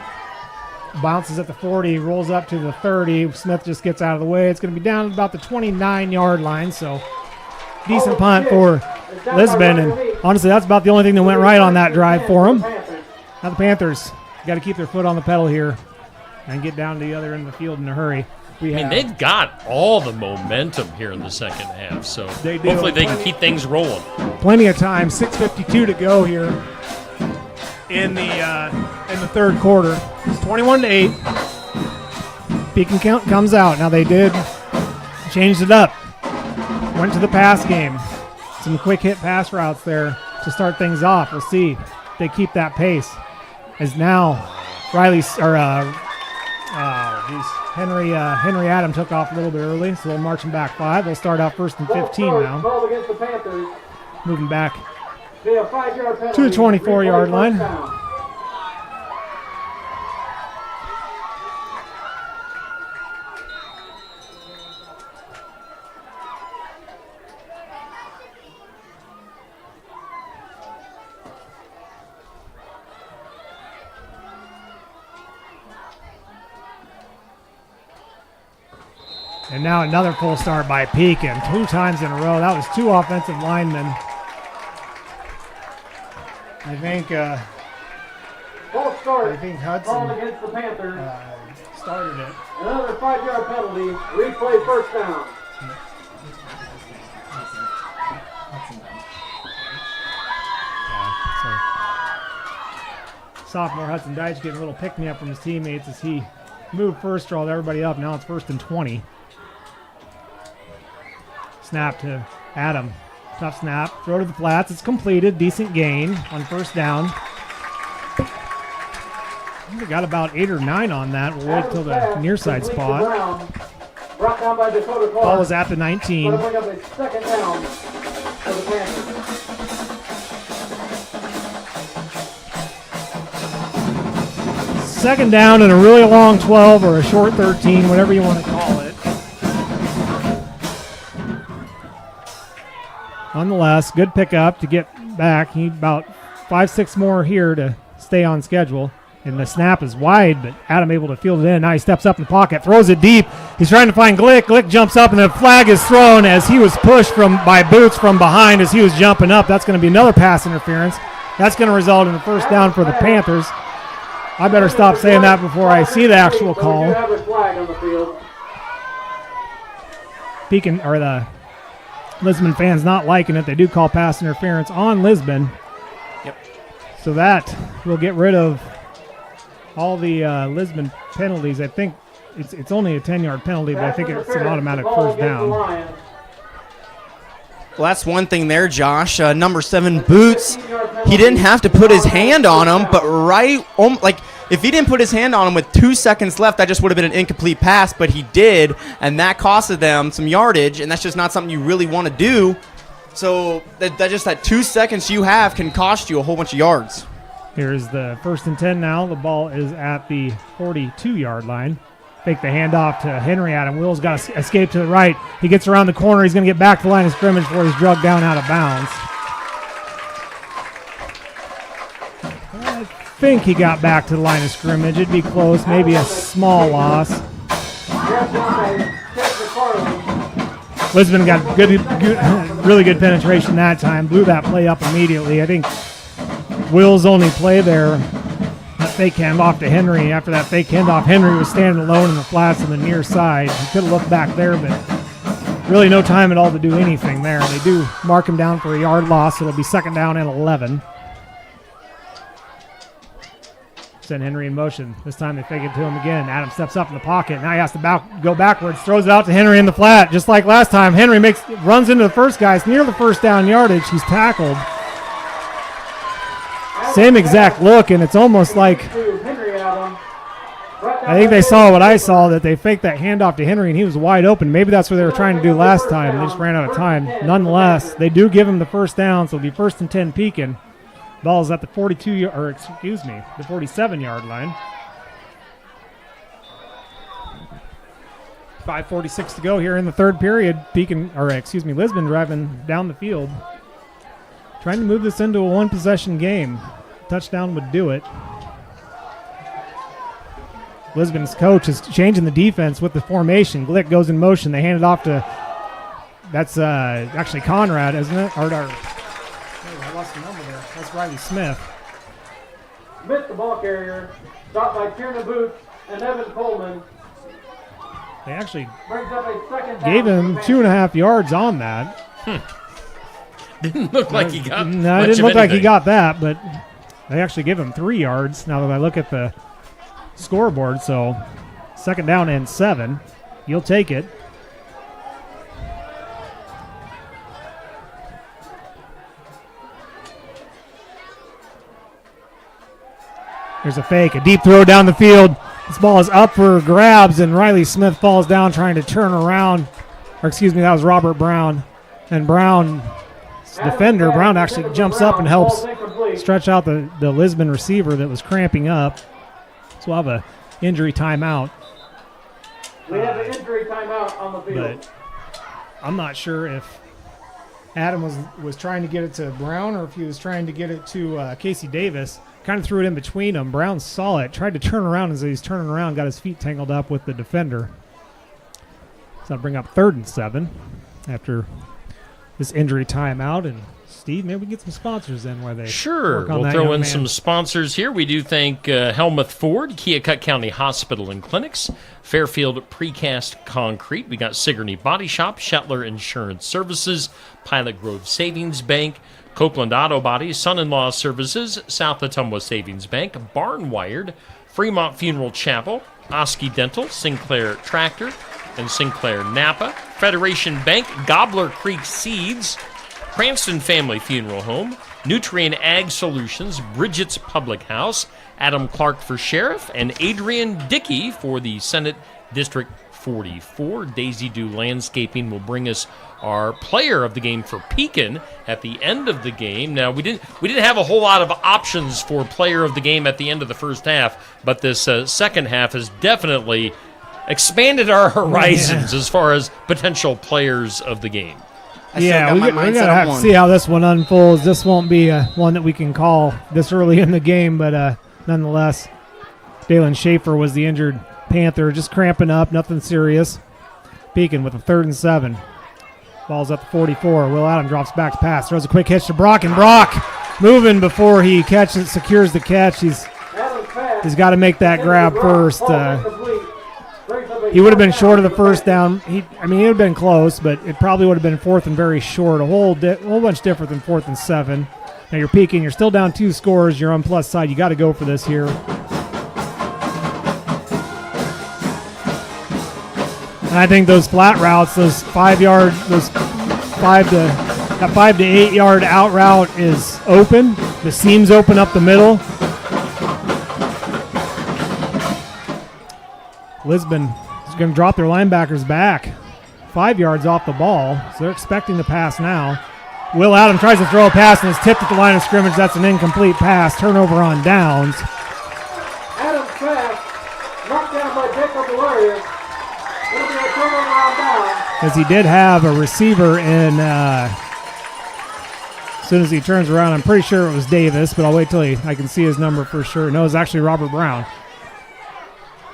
Bounces at the 40, rolls up to the 30. Smith just gets out of the way. It's going to be down about the 29-yard line, so decent punt for Lisbon. And honestly, that's about the only thing that went right on that drive for them. Now the Panthers got to keep their foot on the pedal here and get down to the other end of the field in a hurry. They've got all the momentum here in the second half, so They do. hopefully they can keep things rolling. Plenty of time. 6:52 to go here in the third quarter. It's 21-8. Pekin count comes out. Now they did change it up. Went to the pass game. Some quick hit pass routes there to start things off. We'll see if they keep that pace. As now Henry Adam took off a little bit early, so they'll march him back 5. They'll start out 1st and 15 now. Called against the Panthers. Moving back Be a 5-yard penalty. to the 24-yard line. First down. And now another full start by Pekin. 2 times in a row. That was 2 offensive linemen. I think False start. Called Hudson against the Panthers. started it. Another 5-yard penalty. Replay first down. Sophomore Hudson Deitch getting a little pick-me-up from his teammates as he moved first, drawed everybody up. Now it's 1st and 20. Snap to Adam. Tough snap. Throw to the flats. It's completed. Decent gain on 1st down. We got about 8 or 9 on that. We'll wait till the near side spot. Brought down by Dakota Clark. Ball was at the 19. Going to bring up a 2nd down for the Panthers. Second down and a really long 12 or a short 13, whatever you want to call it. Nonetheless, good pickup to get back. He need about 5-6 more here to stay on schedule. And the snap is wide, but Adam able to field it in. Now he steps up in the pocket, throws it deep. He's trying to find Glick. Glick jumps up, and the flag is thrown as he was pushed by Boots from behind as he was jumping up. That's going to be another pass interference. That's going to result in a 1st down for the Panthers. I better stop saying that before I see the actual call. So we do have a flag on the field. Pekin, or the Lisbon fans not liking it. They do call pass interference on Lisbon. Yep. So that will get rid of all the Lisbon penalties. I think it's only a 10-yard penalty, but I think it's an automatic 1st down. Well, that's one thing there, Josh. Number 7, Boots, he didn't have to put his hand on him, but if he didn't put his hand on him with 2 seconds left, that just would have been an incomplete pass, but he did, and that costed them some yardage, and that's just not something you really want to do. So that 2 seconds you have can cost you a whole bunch of yards. Here's the 1st and 10 now. The ball is at the 42-yard line. Fake the handoff to Henry Adam. Will's got to escape to the right. He gets around the corner. He's going to get back to the line of scrimmage before he's drugged down out of bounds. I think he got back to the line of scrimmage. It'd be close, maybe a small loss. Lisbon got really good penetration that time. Blew that play up immediately. I think Will's only play there fake handoff to Henry. After that fake handoff, Henry was standing alone in the flats on the near side. He could have looked back there, but really no time at all to do anything there. They do mark him down for a yard loss. It'll be 2nd down and 11. Send Henry in motion. This time they fake it to him again. Adam steps up in the pocket. Now he has to go backwards. Throws it out to Henry in the flat. Just like last time, Henry runs into the first guy. It's near the first down yardage. He's tackled. Same exact look, and it's almost like I think they saw what I saw, that they faked that handoff to Henry, and he was wide open. Maybe that's what they were trying to do last time. They just ran out of time. Nonetheless, they do give him the first down, so it'll be 1st and 10 Pekin. Ball is at the 47-yard line. 5:46 to go here in the third period. Lisbon driving down the field, trying to move this into a one-possession game. Touchdown would do it. Lisbon's coach is changing the defense with the formation. Glick goes in motion. They hand it off to, that's actually Conrad, isn't it? I lost the number there. That's Riley Smith. Smith, the ball carrier, stopped by Kieran Booth and Evan Coleman. They actually Brings up a 2nd down. gave him 2.5 yards on that. Didn't look like he got No, it didn't look like he got that, but they actually give him 3 yards now that I look at the scoreboard. So 2nd down and 7. You'll take it. Here's a fake, a deep throw down the field. This ball is up for grabs, and Riley Smith falls down trying to turn around. That was Robert Brown. And Brown's defender, Brown actually jumps up and helps stretch out the Lisbon receiver that was cramping up. So we'll have an injury timeout. We have an injury timeout on the field. But I'm not sure if Adam was trying to get it to Brown or if he was trying to get it to Casey Davis. Kind of threw it in between them. Brown saw it, tried to turn around. As he's turning around, got his feet tangled up with the defender. So that'll bring up 3rd and 7 after this injury timeout. And Steve, maybe we can get some sponsors in where they Sure, work on we'll that throw young in man. some sponsors here. We do thank Helmuth Ford, Keokuk County Hospital and Clinics, Fairfield Precast Concrete. We got Sigourney Body Shop, Shetler Insurance Services, Pilot Grove Savings Bank, Copeland Auto Body, Son-in-Law Services, South Ottumwa Savings Bank, Barnwired, Fremont Funeral Chapel, Oski Dental, Sinclair Tractor, and Sinclair Napa, Federation Bank, Gobbler Creek Seeds, Cranston Family Funeral Home, Nutrien Ag Solutions, Bridget's Public House, Adam Clark for Sheriff, and Adrian Dickey for the Senate District 44. Daisy Dew Landscaping will bring us our player of the game for Pekin at the end of the game. Now, we didn't have a whole lot of options for player of the game at the end of the first half, but this second half has definitely expanded our horizons as far as potential players of the game. We gotta have to see how this one unfolds. This won't be one that we can call this early in the game, but nonetheless, Dalen Schaefer was the injured Panther, just cramping up, nothing serious. Pekin with a 3rd and 7. Ball's up to 44. Will Adam drops back to pass, throws a quick hitch to Brock, and Brock moving before he secures the catch. He's got to make that grab first. He would have been short of the first down. He would have been close, but it probably would have been 4th and very short. A whole bunch different than 4th and 7. Now you're Pekin. You're still down 2 scores. You're on plus side. You got to go for this here. And I think those flat routes, those 5 to 8 yard out route is open. The seam's open up the middle. Lisbon is going to drop their linebackers back 5 yards off the ball, so they're expecting the pass now. Will Adam tries to throw a pass and is tipped at the line of scrimmage. That's an incomplete pass. Turnover on downs. Adam's pass knocked down by Jacob Valerius. It'll be a turnover on downs. Because he did have a receiver in. As soon as he turns around, I'm pretty sure it was Davis, but I'll wait till I can see his number for sure. No, it was actually Robert Brown.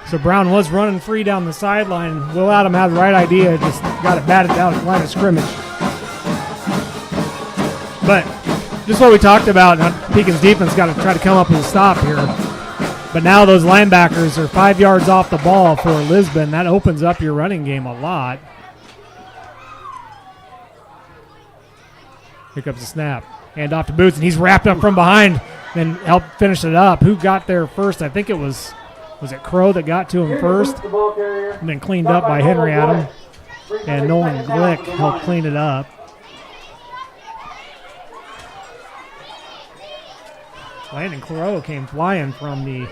So Brown was running free down the sideline. Will Adam had the right idea, just got it batted down at the line of scrimmage. But just what we talked about, Pekin's defense got to try to come up with a stop here. But now those linebackers are 5 yards off the ball for Lisbon. That opens up your running game a lot. Here comes the snap. Hand off to Boots, and he's wrapped up from behind and helped finish it up. Who got there first? I think it was it Crow that got to him first? And then cleaned up by Henry Adam. And Nolan Glick helped clean it up. Landon Crow came flying from the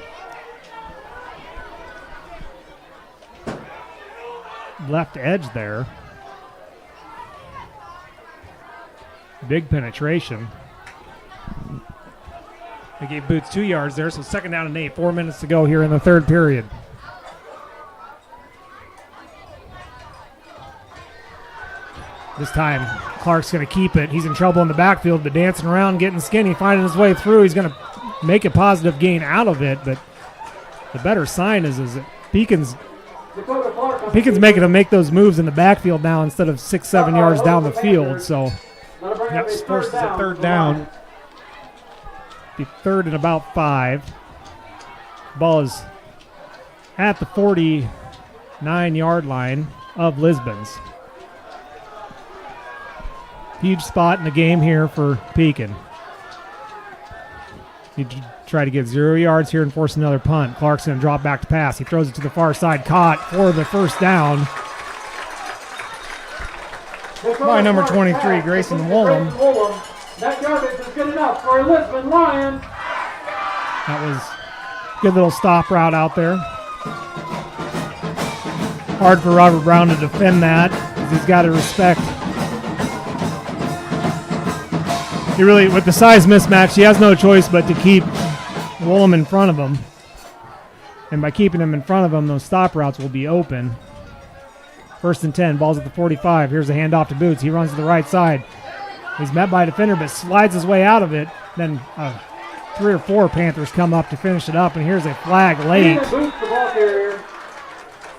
left edge there. Big penetration. They gave Boots 2 yards there, so 2nd down and 8. 4 minutes to go here in the third period. This time, Clark's going to keep it. He's in trouble in the backfield, but dancing around, getting skinny, finding his way through. He's going to make a positive gain out of it, but the better sign is that Pekin's making him make those moves in the backfield now instead of 6-7 yards down the field, so that's forces a 3rd down. Be 3rd and about 5. Ball is at the 49-yard line of Lisbon's. Huge spot in the game here for Pekin. Need to try to get 0 yards here and force another punt. Clark's going to drop back to pass. He throws it to the far side. Caught for the 1st down by number 23, Grayson Woolham. That yardage is good enough for a Lisbon Lion. That was a good little stop route out there. Hard for Robert Brown to defend that. He's got to respect. He really, with the size mismatch, he has no choice but to keep Woolham in front of him. And by keeping him in front of him, those stop routes will be open. 1st and 10, ball's at the 45. Here's a handoff to Boots. He runs to the right side. He's met by a defender, but slides his way out of it. Then 3 or 4 Panthers come up to finish it up, and here's a flag late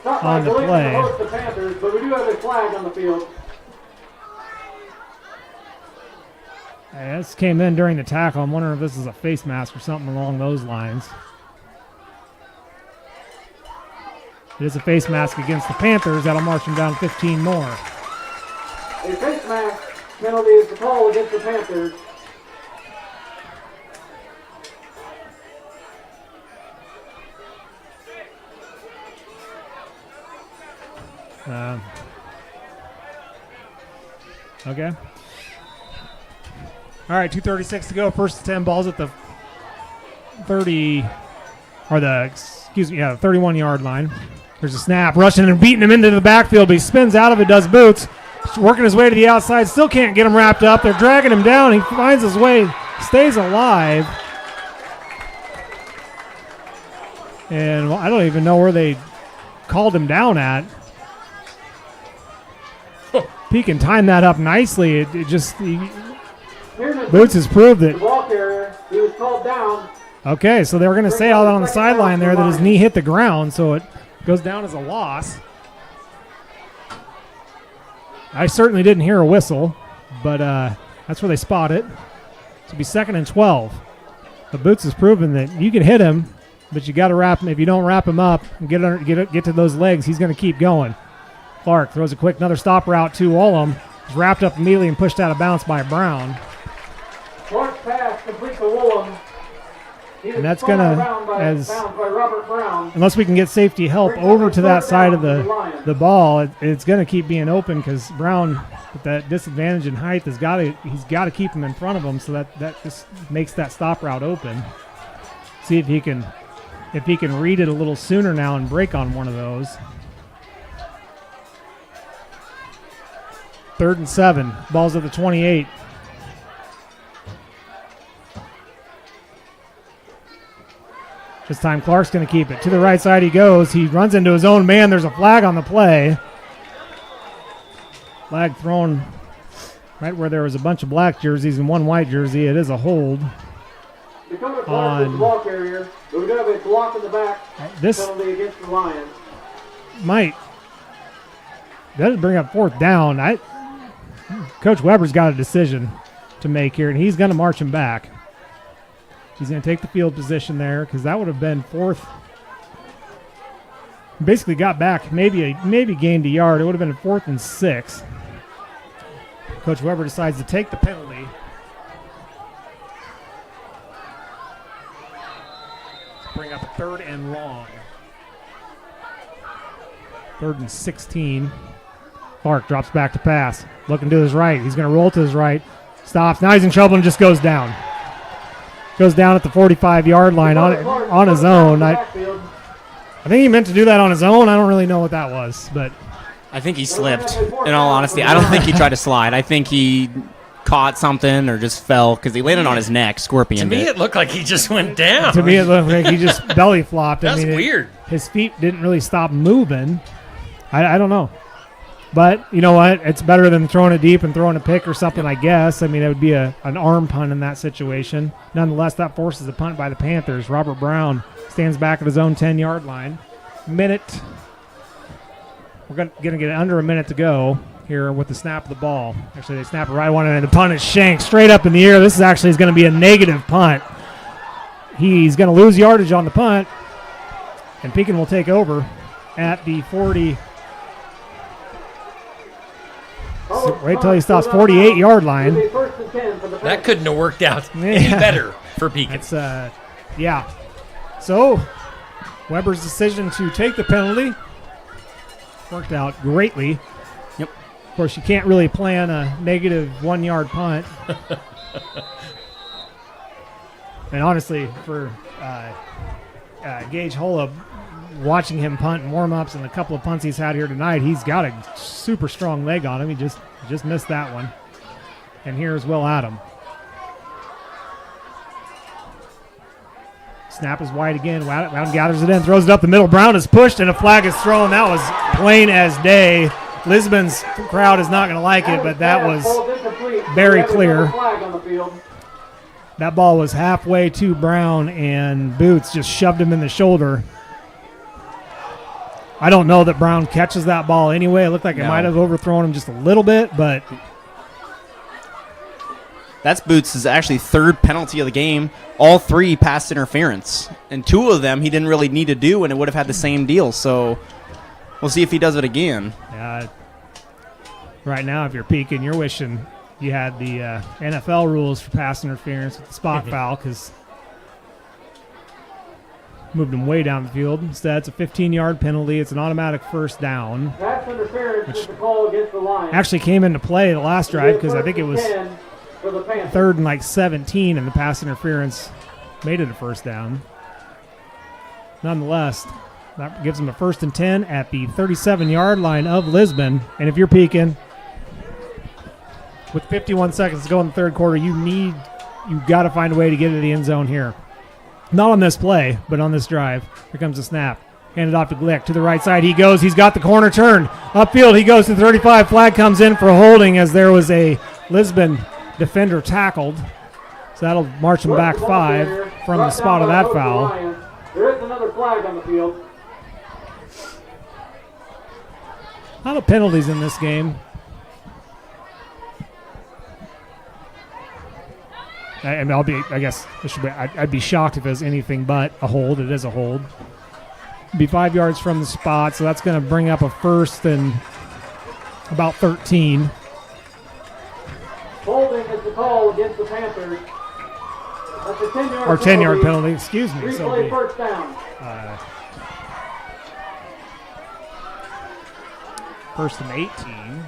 on the play. The Panthers, but we do have a flag on the field. This came in during the tackle. I'm wondering if this is a face mask or something along those lines. It is a face mask against the Panthers. That'll march them down 15 more. A face mask penalty is the call against the Panthers. Okay. All right, 2:36 to go. 1st and 10, balls at the 30, or the 31-yard line. There's a snap, rushing and beating him into the backfield, but he spins out of it, does Boots. Working his way to the outside, still can't get him wrapped up. They're dragging him down. He finds his way, stays alive. And I don't even know where they called him down at. Pekin timed that up nicely. Boots has proved that. The ball carrier, he was called down. Okay, so they were going to say out on the sideline there that his knee hit the ground, so it goes down as a loss. I certainly didn't hear a whistle, but that's where they spot it. It'll be 2nd and 12. But Boots has proven that you can hit him, but you got to wrap him. If you don't wrap him up and get to those legs, he's going to keep going. Clark throws a quick another stop route to Woolham. He's wrapped up immediately and pushed out of bounds by Brown. Clark's pass complete to Woolham. And that's going to, unless we can get safety help over to that side of the ball, it's going to keep being open because Brown, with that disadvantage in height, he's got to keep him in front of him, so that just makes that stop route open. See if he can read it a little sooner now and break on one of those. 3rd and 7, ball's at the 28. This time Clark's going to keep it. To the right side he goes. He runs into his own man. There's a flag on the play. Flag thrown right where there was a bunch of black jerseys and one white jersey. It is a hold. On the ball carrier. We're going to have a block in the back. This penalty against the Lions. Might. Doesn't bring up 4th down. Coach Weber's got a decision to make here, and he's going to march him back. He's going to take the field position there because that would have been fourth. Basically got back, maybe gained a yard. It would have been a 4th and 6. Coach Weber decides to take the penalty. Let's bring up a 3rd and long. 3rd and 16. Clark drops back to pass. Looking to his right. He's going to roll to his right. Stops. Now he's in trouble and just goes down. Goes down at the 45-yard line on his own. I think he meant to do that on his own. I don't really know what that was, but I think he slipped, in all honesty. I don't think he tried to slide. I think he caught something or just fell because he landed on his neck, scorpion. To me, it looked like he just went down. To me, it looked like he just belly flopped. That's weird. His feet didn't really stop moving. I don't know. But you know what? It's better than throwing it deep and throwing a pick or something, I guess. I mean, it would be an arm punt in that situation. Nonetheless, that forces a punt by the Panthers. Robert Brown stands back at his own 10-yard line. We're going to get under a minute to go here with the snap of the ball. Actually, they snap it right one, and the punt is shanked straight up in the air. This is actually going to be a negative punt. He's going to lose yardage on the punt, and Pekin will take over at the 40. So wait till he stops 48-yard line. That couldn't have worked out any better for Pekin. It's yeah. So Weber's decision to take the penalty worked out greatly. Yep. Of course, you can't really plan a negative 1-yard punt. And honestly, for Gage Hola, watching him punt in warm-ups and a couple of punts he's had here tonight, he's got a super strong leg on him. He just missed that one. And here's Will Adam. Snap is wide again. Loudon gathers it in, throws it up the middle. Brown is pushed, and a flag is thrown. That was plain as day. Lisbon's crowd is not going to like it, but that was very clear. That ball was halfway to Brown, and Boots just shoved him in the shoulder. I don't know that Brown catches that ball anyway. It looked like it might have overthrown him just a little bit, but that's Boots' actually 3rd penalty of the game. All 3 pass interference. And 2 of them he didn't really need to do, and it would have had the same deal. So we'll see if he does it again. Right now, if you're Pekin, you're wishing you had the NFL rules for pass interference with the spot foul, because moved him way down the field. Instead, it's a 15-yard penalty. It's an automatic first down. Pass interference is the call against the line. Actually came into play the last drive because I think it was 3rd and like 17, and the pass interference made it a first down. Nonetheless, that gives them a 1st and 10 at the 37-yard line of Lisbon. And if you're Pekin, with 51 seconds to go in the 3rd quarter, you've got to find a way to get into the end zone here. Not on this play, but on this drive. Here comes the snap. Handed off to Glick. To the right side he goes. He's got the corner turned. Upfield he goes to 35. Flag comes in for holding as there was a Lisbon defender tackled. So that'll march him back 5 from the spot of that foul. There is another flag on the field. A lot of penalties in this game. I'd be shocked if it was anything but a hold. It is a hold. Be 5 yards from the spot, so that's going to bring up a 1st and about 13. Holding is the call against the Panthers. That's a 10-yard or 10-yard penalty. Excuse me. Replay first down. 1st and 18.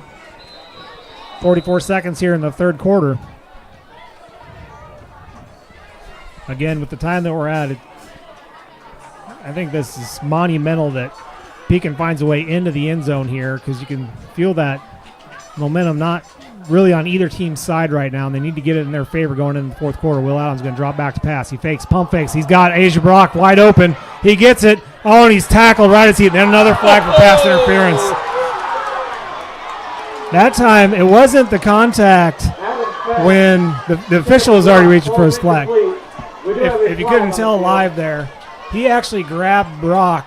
44 seconds here in the 3rd quarter. Again, with the time that we're at, I think this is monumental that Pekin finds a way into the end zone here, because you can feel that momentum not really on either team's side right now, and they need to get it in their favor going into the 4th quarter. Will Adams going to drop back to pass. He fakes, pump fakes. He's got Asia Brock wide open. He gets it. Oh, and he's tackled right as then another flag for pass interference. That time, it wasn't the contact when the official was already reaching for his flag. If you couldn't tell live there, he actually grabbed Brock